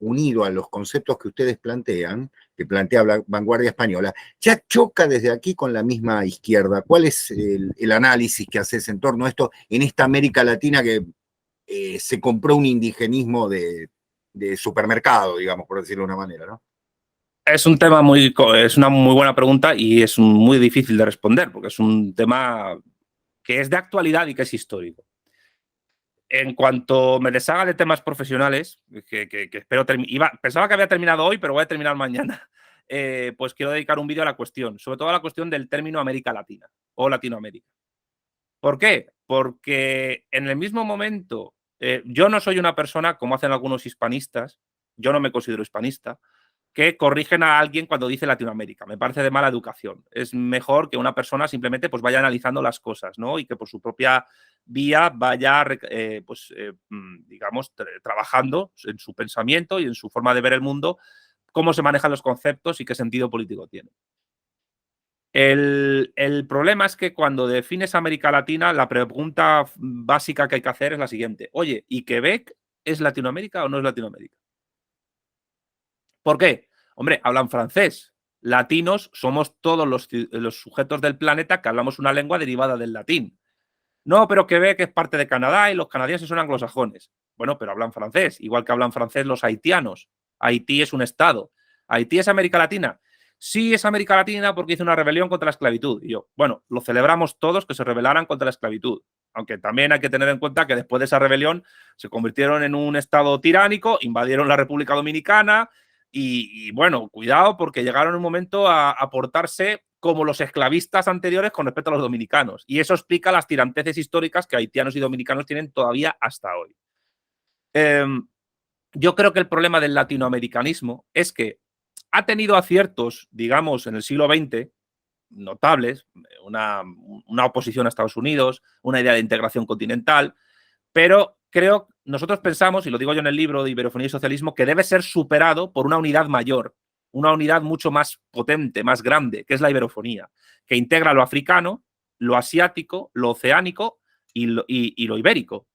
unido a los conceptos que ustedes plantean, que plantea la vanguardia española, ya choca desde aquí con la misma izquierda. ¿Cuál es el análisis que haces en torno a esto en esta América Latina que se compró un indigenismo de supermercado, digamos, por decirlo de una manera, ¿no? Es una muy buena pregunta y es muy difícil de responder, porque es un tema que es de actualidad y que es histórico. En cuanto me deshaga de temas profesionales, que espero pensaba que había terminado hoy, pero voy a terminar mañana, pues quiero dedicar un vídeo a la cuestión, sobre todo a la cuestión del término América Latina o Latinoamérica. ¿Por qué? Porque en el mismo momento, yo no soy una persona, como hacen algunos hispanistas, yo no me considero hispanista, que corrigen a alguien cuando dice Latinoamérica. Me parece de mala educación. Es mejor que una persona simplemente pues, vaya analizando las cosas, ¿no? Y que por su propia vía vaya, digamos, trabajando en su pensamiento y en su forma de ver el mundo, cómo se manejan los conceptos y qué sentido político tiene. El problema es que cuando defines América Latina, la pregunta básica que hay que hacer es la siguiente. Oye, ¿y Quebec es Latinoamérica o no es Latinoamérica? ¿Por qué? Hombre, hablan francés. Latinos somos todos los sujetos del planeta que hablamos una lengua derivada del latín. No, pero Quebec es parte de Canadá y los canadienses son anglosajones. Bueno, pero hablan francés, igual que hablan francés los haitianos. Haití es un estado. ¿Haití es América Latina? Sí, es América Latina porque hizo una rebelión contra la esclavitud. Y yo, bueno, lo celebramos todos que se rebelaran contra la esclavitud. Aunque también hay que tener en cuenta que después de esa rebelión se convirtieron en un estado tiránico, invadieron la República Dominicana y bueno, cuidado porque llegaron en un momento a portarse como los esclavistas anteriores con respecto a los dominicanos. Y eso explica las tiranteces históricas que haitianos y dominicanos tienen todavía hasta hoy. Yo creo que el problema del latinoamericanismo es que ha tenido aciertos, digamos, en el siglo XX, notables, una oposición a Estados Unidos, una idea de integración continental, pero nosotros pensamos, y lo digo yo en el libro de Iberofonía y Socialismo, que debe ser superado por una unidad mayor, una unidad mucho más potente, más grande, que es la iberofonía, que integra lo africano, lo asiático, lo oceánico y lo ibérico.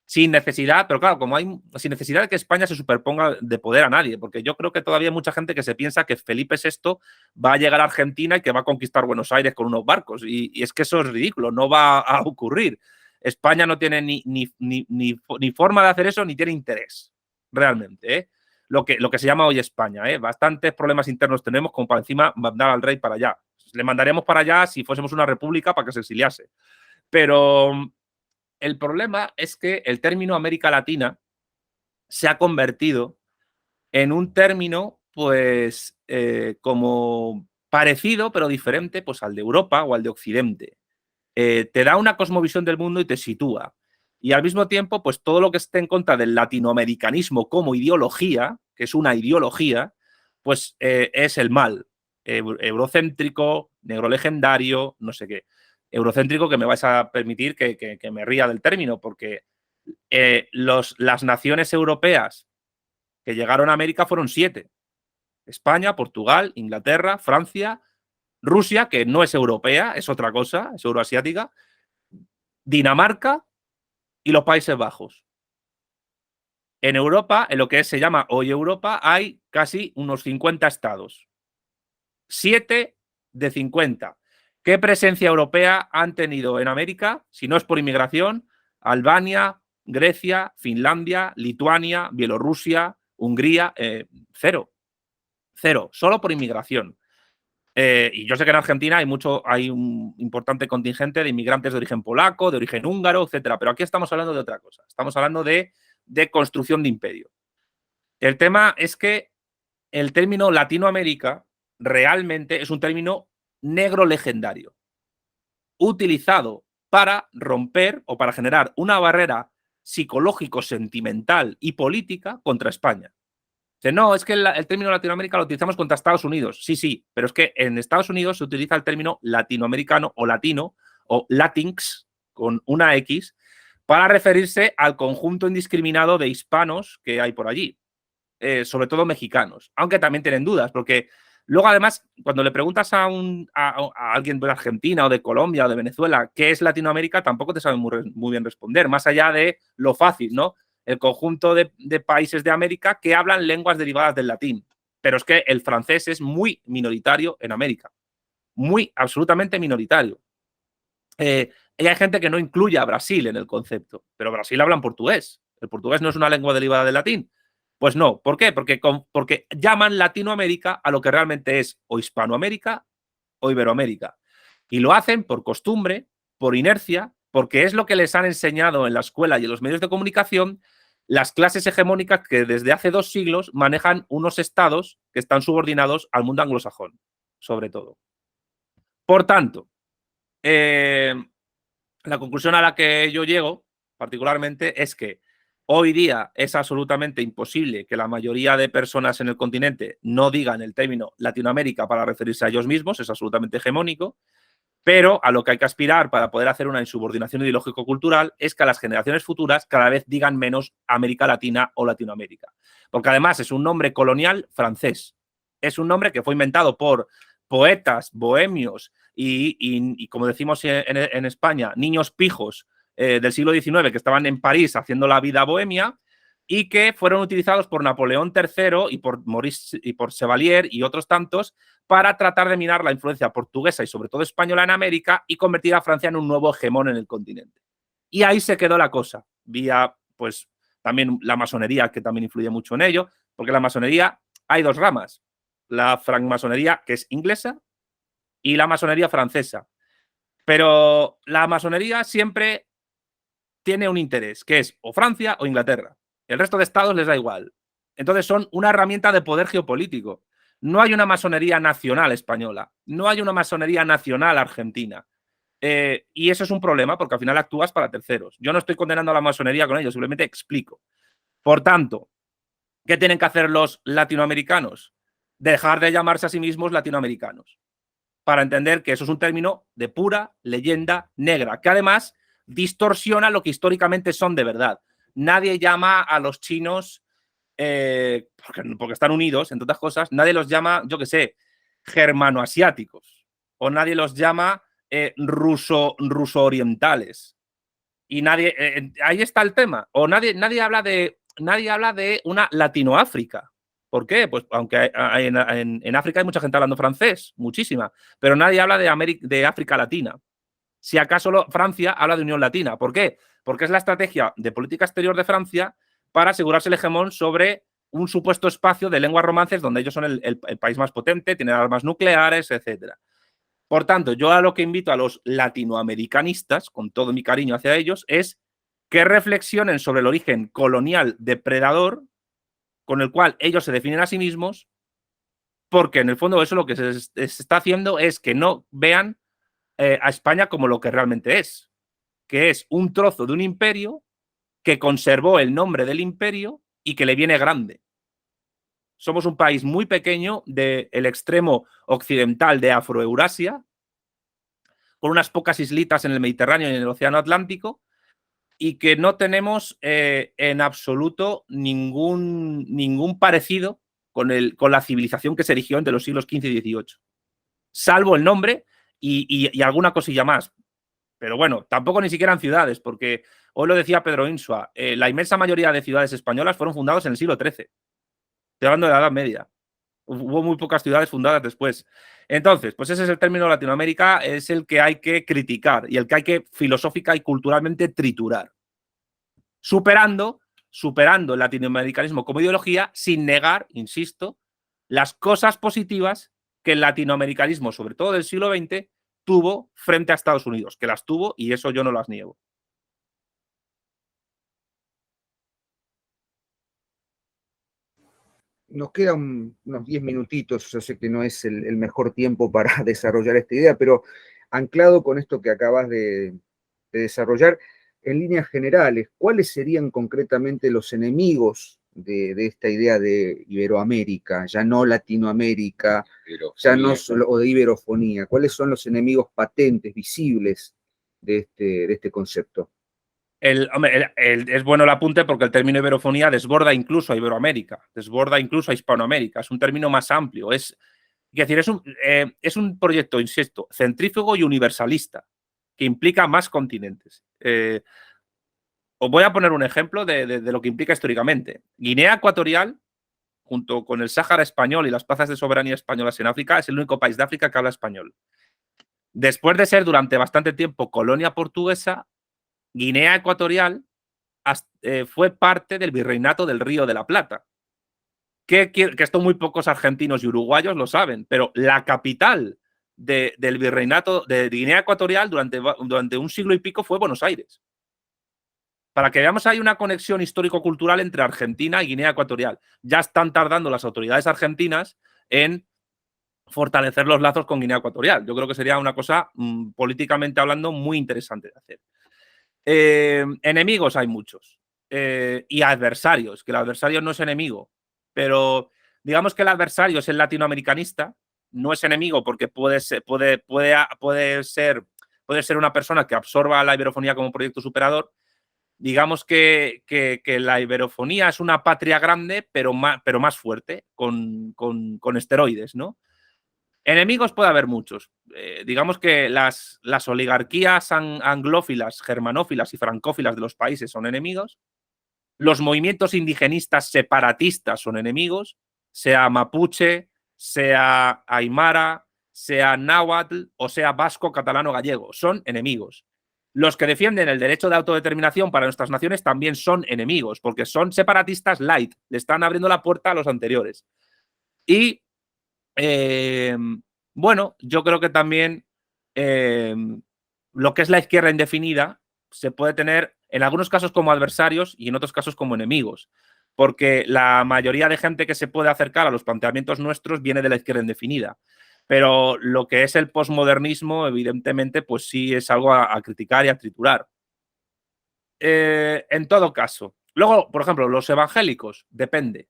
Sin necesidad, pero claro, sin necesidad de que España se superponga de poder a nadie, porque yo creo que todavía hay mucha gente que se piensa que Felipe VI va a llegar a Argentina y que va a conquistar Buenos Aires con unos barcos. Y es que eso es ridículo, no va a ocurrir. España no tiene ni forma de hacer eso, ni tiene interés, realmente, ¿eh? Lo que se llama hoy España, ¿eh? Bastantes problemas internos tenemos como para encima mandar al rey para allá. Le mandaríamos para allá si fuésemos una república para que se exiliase. Pero el problema es que el término América Latina se ha convertido en un término, pues, como parecido, pero diferente, pues, al de Europa o al de Occidente. Te da una cosmovisión del mundo y te sitúa. Y al mismo tiempo, pues todo lo que esté en contra del latinoamericanismo como ideología, que es una ideología, pues es el mal. Eurocéntrico, negro legendario, no sé qué. Eurocéntrico, que me vais a permitir que me ría del término, porque las naciones europeas que llegaron a América fueron 7. España, Portugal, Inglaterra, Francia, Rusia, que no es europea, es otra cosa, es euroasiática, Dinamarca y los Países Bajos. En Europa, en lo que se llama hoy Europa, hay casi unos 50 estados. 7 de 50. ¿Qué presencia europea han tenido en América? Si no es por inmigración, Albania, Grecia, Finlandia, Lituania, Bielorrusia, Hungría, cero. Cero, solo por inmigración. Y yo sé que en Argentina hay un importante contingente de inmigrantes de origen polaco, de origen húngaro, etcétera. Pero aquí estamos hablando de otra cosa. Estamos hablando de construcción de imperio. El tema es que el término Latinoamérica realmente es un término negro legendario, utilizado para romper o para generar una barrera psicológico, sentimental y política contra España. No, es que el término Latinoamérica lo utilizamos contra Estados Unidos. Sí, sí, pero es que en Estados Unidos se utiliza el término latinoamericano o latino o Latinx con una X para referirse al conjunto indiscriminado de hispanos que hay por allí, sobre todo mexicanos, aunque también tienen dudas, porque luego además cuando le preguntas a alguien de Argentina o de Colombia o de Venezuela qué es Latinoamérica, tampoco te saben muy bien responder, más allá de lo fácil, ¿no? El conjunto de países de América que hablan lenguas derivadas del latín. Pero es que el francés es muy minoritario en América. Muy, absolutamente minoritario. Y hay gente que no incluye a Brasil en el concepto, pero Brasil hablan portugués. ¿El portugués no es una lengua derivada del latín? Pues no. ¿Por qué? Porque llaman Latinoamérica a lo que realmente es o Hispanoamérica o Iberoamérica. Y lo hacen por costumbre, por inercia, porque es lo que les han enseñado en la escuela y en los medios de comunicación las clases hegemónicas que desde hace 2 siglos manejan unos estados que están subordinados al mundo anglosajón, sobre todo. Por tanto, la conclusión a la que yo llego, particularmente, es que hoy día es absolutamente imposible que la mayoría de personas en el continente no digan el término Latinoamérica para referirse a ellos mismos, es absolutamente hegemónico. Pero a lo que hay que aspirar para poder hacer una insubordinación ideológico-cultural es que a las generaciones futuras cada vez digan menos América Latina o Latinoamérica. Porque además es un nombre colonial francés. Es un nombre que fue inventado por poetas, bohemios y como decimos en España, niños pijos del siglo XIX que estaban en París haciendo la vida bohemia y que fueron utilizados por Napoleón III y por Maurice y por Chevalier y otros tantos para tratar de minar la influencia portuguesa y sobre todo española en América y convertir a Francia en un nuevo hegemón en el continente. Y ahí se quedó la cosa, vía pues también la masonería, que también influye mucho en ello, porque la masonería hay 2 ramas, la francmasonería, que es inglesa, y la masonería francesa. Pero la masonería siempre tiene un interés, que es o Francia o Inglaterra. El resto de estados les da igual. Entonces son una herramienta de poder geopolítico. No hay una masonería nacional española, no hay una masonería nacional argentina. Y eso es un problema porque al final actúas para terceros. Yo no estoy condenando a la masonería con ello, simplemente explico. Por tanto, ¿qué tienen que hacer los latinoamericanos? Dejar de llamarse a sí mismos latinoamericanos. Para entender que eso es un término de pura leyenda negra, que además distorsiona lo que históricamente son de verdad. Nadie llama a los chinos, porque están unidos, entre otras cosas, nadie los llama, yo qué sé, germanoasiáticos, o nadie los llama ruso-orientales. Y nadie, ahí está el tema. O nadie habla de una Latinoáfrica. ¿Por qué? Pues aunque en África hay mucha gente hablando francés, muchísima, pero nadie habla de África Latina. Si acaso Francia habla de Unión Latina. ¿Por qué? Porque es la estrategia de política exterior de Francia para asegurarse el hegemón sobre un supuesto espacio de lenguas romances donde ellos son el país más potente, tienen armas nucleares, etc. Por tanto, yo a lo que invito a los latinoamericanistas, con todo mi cariño hacia ellos, es que reflexionen sobre el origen colonial depredador con el cual ellos se definen a sí mismos, porque en el fondo eso lo que se está haciendo es que no vean a España como lo que realmente es, que es un trozo de un imperio que conservó el nombre del imperio y que le viene grande. Somos un país muy pequeño del extremo occidental de Afroeurasia, con unas pocas islitas en el Mediterráneo y en el Océano Atlántico, y que no tenemos en absoluto ningún parecido con la civilización que se erigió entre los siglos XV y XVIII. Salvo el nombre y alguna cosilla más. Pero bueno, tampoco ni siquiera en ciudades, porque hoy lo decía Pedro Insua, la inmensa mayoría de ciudades españolas fueron fundadas en el siglo XIII. Estoy hablando de la Edad Media. Hubo muy pocas ciudades fundadas después. Entonces, pues ese es el término Latinoamérica, es el que hay que criticar y el que hay que filosófica y culturalmente triturar. Superando el latinoamericanismo como ideología sin negar, insisto, las cosas positivas que el latinoamericanismo, sobre todo del siglo XX, tuvo frente a Estados Unidos, que las tuvo y eso yo no las niego. Nos quedan unos 10 minutitos, yo sé que no es el mejor tiempo para desarrollar esta idea, pero anclado con esto que acabas de desarrollar, en líneas generales, ¿cuáles serían concretamente los enemigos de esta idea de Iberoamérica, ya no Latinoamérica, ya no solo, o de iberofonía? ¿Cuáles son los enemigos patentes, visibles de este concepto? Es bueno el apunte porque el término iberofonía desborda incluso a Iberoamérica, desborda incluso a Hispanoamérica, es un término más amplio, es decir, es un proyecto, insisto, centrífugo y universalista, que implica más continentes. Os voy a poner un ejemplo de lo que implica históricamente. Guinea Ecuatorial, junto con el Sáhara español y las plazas de soberanía españolas en África, es el único país de África que habla español. Después de ser durante bastante tiempo colonia portuguesa, Guinea Ecuatorial fue parte del virreinato del Río de la Plata. Que esto muy pocos argentinos y uruguayos lo saben, pero la capital del virreinato de Guinea Ecuatorial durante un siglo y pico fue Buenos Aires. Para que veamos, hay una conexión histórico-cultural entre Argentina y Guinea Ecuatorial. Ya están tardando las autoridades argentinas en fortalecer los lazos con Guinea Ecuatorial. Yo creo que sería una cosa, políticamente hablando, muy interesante de hacer. Enemigos hay muchos. Y adversarios, que el adversario no es enemigo. Pero digamos que el adversario es el latinoamericanista, no es enemigo porque puede ser una persona que absorba la iberofonía como proyecto superador. Digamos que la iberofonía es una patria grande, pero más fuerte, con esteroides, ¿no? Enemigos puede haber muchos. Digamos que las oligarquías anglófilas, germanófilas y francófilas de los países son enemigos. Los movimientos indigenistas separatistas son enemigos, sea mapuche, sea aymara, sea náhuatl o sea vasco, catalano, gallego. Son enemigos. Los que defienden el derecho de autodeterminación para nuestras naciones también son enemigos, porque son separatistas light, le están abriendo la puerta a los anteriores. Y, bueno, yo creo que también lo que es la izquierda indefinida se puede tener en algunos casos como adversarios y en otros casos como enemigos, porque la mayoría de gente que se puede acercar a los planteamientos nuestros viene de la izquierda indefinida. Pero lo que es el posmodernismo, evidentemente, pues sí es algo a criticar y a triturar. En todo caso. Luego, por ejemplo, los evangélicos, depende.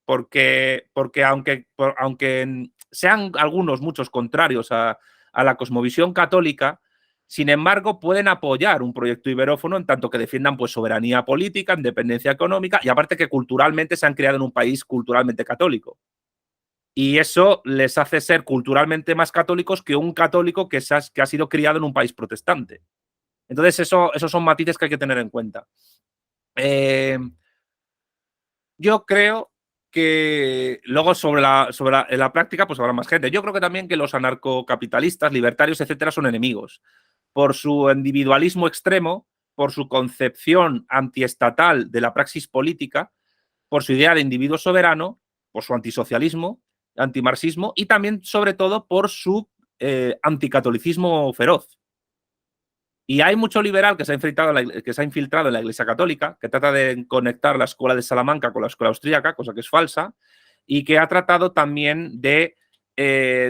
Porque aunque sean algunos, muchos contrarios a la cosmovisión católica, sin embargo, pueden apoyar un proyecto iberófono en tanto que defiendan pues, soberanía política, independencia económica y aparte que culturalmente se han criado en un país culturalmente católico. Y eso les hace ser culturalmente más católicos que un católico que ha sido criado en un país protestante. Entonces, esos son matices que hay que tener en cuenta. Yo creo que luego en la práctica pues habrá más gente. Yo creo que también que los anarcocapitalistas, libertarios, etcétera, son enemigos. Por su individualismo extremo, por su concepción antiestatal de la praxis política, por su idea de individuo soberano, por su antisocialismo, antimarxismo y también, sobre todo, por su anticatolicismo feroz. Y hay mucho liberal que se ha infiltrado en la Iglesia Católica, que trata de conectar la escuela de Salamanca con la escuela austríaca, cosa que es falsa, y que ha tratado también de,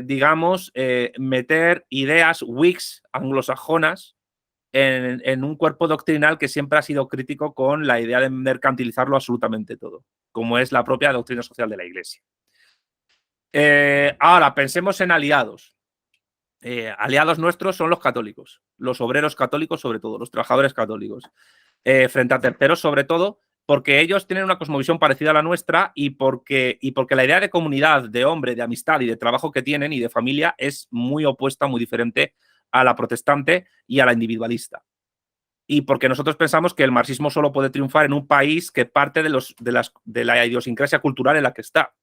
digamos, meter ideas Whigs anglosajonas en un cuerpo doctrinal que siempre ha sido crítico con la idea de mercantilizarlo absolutamente todo, como es la propia doctrina social de la Iglesia. Ahora, pensemos en aliados. Aliados nuestros son los católicos, los obreros católicos sobre todo, los trabajadores católicos, frente a terceros sobre todo, porque ellos tienen una cosmovisión parecida a la nuestra y porque la idea de comunidad, de hombre, de amistad y de trabajo que tienen y de familia es muy opuesta, muy diferente a la protestante y a la individualista. Y porque nosotros pensamos que el marxismo solo puede triunfar en un país que parte de la idiosincrasia cultural en la que está.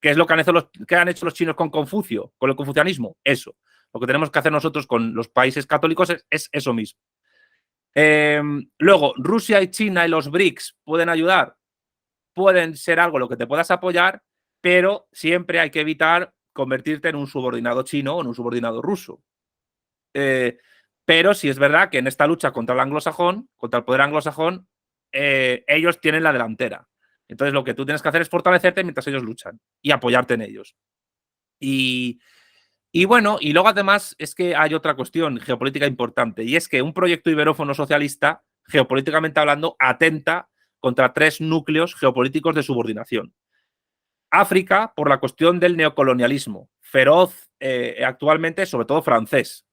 ¿Qué es lo que han hecho los chinos con Confucio, con el confucianismo? Eso. Lo que tenemos que hacer nosotros con los países católicos es eso mismo. Luego, Rusia y China y los BRICS pueden ayudar, pueden ser algo lo que te puedas apoyar, pero siempre hay que evitar convertirte en un subordinado chino o en un subordinado ruso. Pero sí es verdad que en esta lucha contra el anglosajón, contra el poder anglosajón, ellos tienen la delantera. Entonces lo que tú tienes que hacer es fortalecerte mientras ellos luchan y apoyarte en ellos. Y bueno, y luego además es que hay otra cuestión geopolítica importante, y es que un proyecto iberófono socialista, geopolíticamente hablando, atenta contra 3 núcleos geopolíticos de subordinación. África, por la cuestión del neocolonialismo, feroz actualmente, sobre todo francés,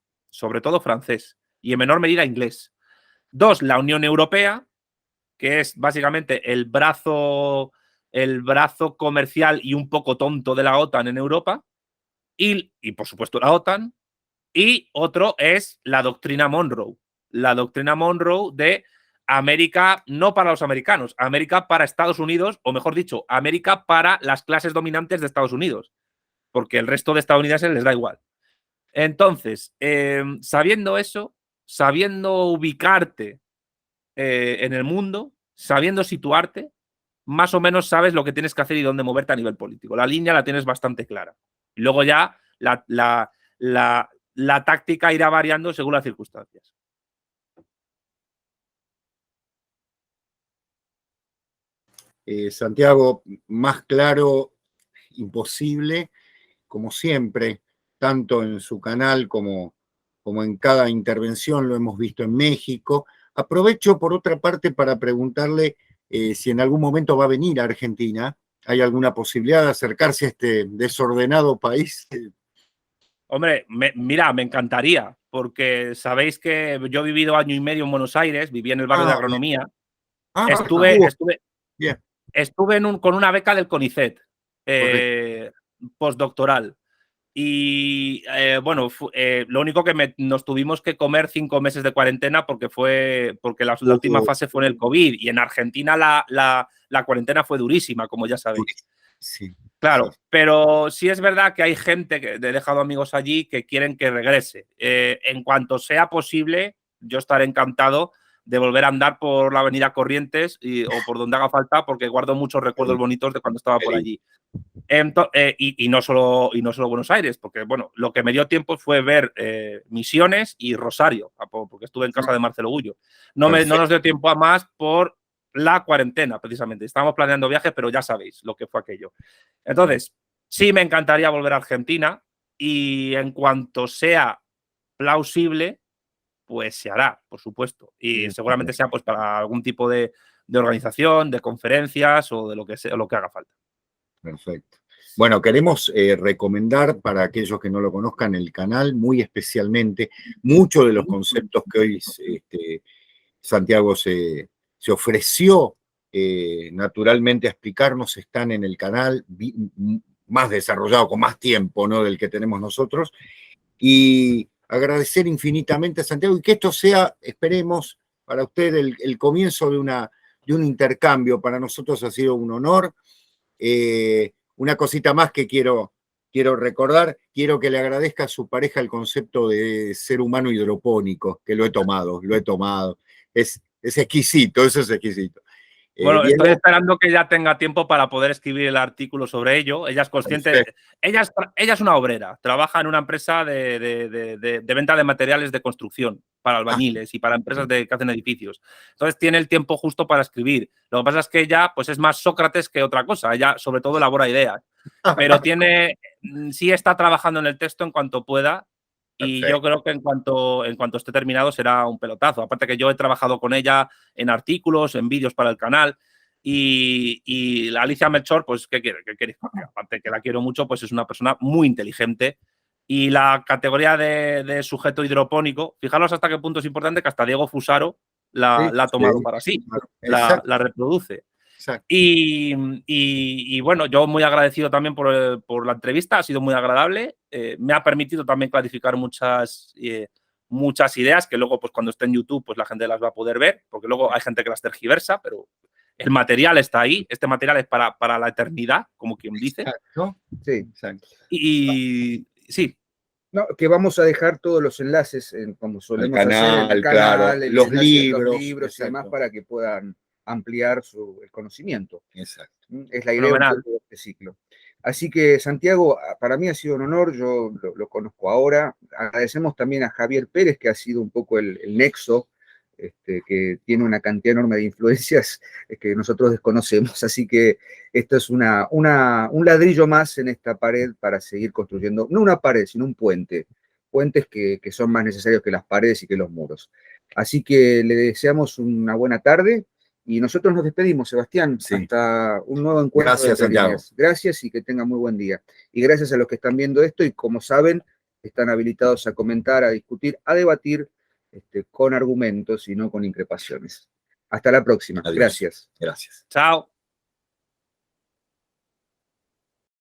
y en menor medida inglés. 2, la Unión Europea, que es básicamente el brazo comercial y un poco tonto de la OTAN en Europa. Y por supuesto la OTAN, y otro es la doctrina Monroe de América no para los americanos, América para Estados Unidos, o mejor dicho, América para las clases dominantes de Estados Unidos, porque el resto de estadounidenses les da igual. Entonces, sabiendo eso, sabiendo ubicarte en el mundo, sabiendo situarte, más o menos sabes lo que tienes que hacer y dónde moverte a nivel político. La línea la tienes bastante clara. Y luego ya la táctica irá variando según las circunstancias. Santiago, más claro, imposible, como siempre, tanto en su canal como en cada intervención, lo hemos visto en México. Aprovecho, por otra parte, para preguntarle si en algún momento va a venir a Argentina. ¿Hay alguna posibilidad de acercarse a este desordenado país? Hombre, mira, me encantaría, porque sabéis que yo he vivido 1 año y medio en Buenos Aires, viví en el barrio de agronomía. Estuve con una beca del CONICET, postdoctoral. Y bueno, lo único que nos tuvimos que comer 5 meses de cuarentena porque la última fase fue en el COVID, y en Argentina la cuarentena fue durísima, como ya sabéis. Sí. Claro, pero sí es verdad que hay gente que he dejado amigos allí que quieren que regrese. En cuanto sea posible, yo estaré encantado de volver a andar por la avenida Corrientes o por donde haga falta, porque guardo muchos recuerdos bonitos de cuando estaba por allí. Y no solo Buenos Aires, porque bueno, lo que me dio tiempo fue ver Misiones y Rosario, porque estuve en casa de Marcelo Gullo. No nos dio tiempo a más por la cuarentena, precisamente. Estábamos planeando viajes, pero ya sabéis lo que fue aquello. Entonces, sí me encantaría volver a Argentina, y en cuanto sea plausible, pues se hará, por supuesto. Y seguramente sea pues para algún tipo de organización, de conferencias o de lo que sea, lo que haga falta. Perfecto. Bueno, queremos recomendar para aquellos que no lo conozcan el canal, muy especialmente, muchos de los conceptos que hoy Santiago se ofreció naturalmente a explicarnos están en el canal, más desarrollado, con más tiempo, ¿no?, del que tenemos nosotros. Y agradecer infinitamente a Santiago, y que esto sea, esperemos, para usted el comienzo de un intercambio. Para nosotros ha sido un honor. Una cosita más que quiero recordar, quiero que le agradezca a su pareja el concepto de ser humano hidropónico, que lo he tomado. Es exquisito, eso es exquisito. Bueno, estoy esperando que ya tenga tiempo para poder escribir el artículo sobre ello. Ella es consciente, ella es una obrera, trabaja en una empresa de venta de materiales de construcción. para albañiles y para empresas que hacen edificios. Entonces tiene el tiempo justo para escribir. Lo que pasa es que ella pues, es más Sócrates que otra cosa. Ella sobre todo elabora ideas. Pero sí está trabajando en el texto en cuanto pueda. Y yo creo que en cuanto esté terminado será un pelotazo. Aparte que yo he trabajado con ella en artículos, en vídeos para el canal. Y la Alicia Melchor, pues, ¿qué quiere? Aparte que la quiero mucho, pues es una persona muy inteligente. Y la categoría de sujeto hidropónico, fijaros hasta qué punto es importante que hasta Diego Fusaro la ha tomado para sí, la reproduce. Y bueno, yo muy agradecido también por la entrevista, ha sido muy agradable. Me ha permitido también clarificar muchas ideas que luego, pues cuando esté en YouTube, pues la gente las va a poder ver, porque luego hay gente que las tergiversa, pero el material está ahí. Este material es para la eternidad, como quien dice. Exacto. Sí, exacto. Y sí. No, que vamos a dejar todos los enlaces, como solemos hacer en el canal, claro, los libros y demás, para que puedan ampliar el conocimiento. Exacto. Es la idea de este ciclo. Así que, Santiago, para mí ha sido un honor, yo lo conozco ahora. Agradecemos también a Javier Pérez, que ha sido un poco el nexo, que tiene una cantidad enorme de influencias que nosotros desconocemos. Así que esto es un ladrillo más en esta pared para seguir construyendo, no una pared, sino un puente. Puentes que son más necesarios que las paredes y que los muros. Así que le deseamos una buena tarde. Y nosotros nos despedimos, Sebastián, hasta un nuevo encuentro. Gracias, Santiago. Gracias y que tengan muy buen día. Y gracias a los que están viendo esto y como saben, están habilitados a comentar, a discutir, a debatir con argumentos y no con increpaciones. Hasta la próxima. Adiós. Gracias. Gracias. Chao.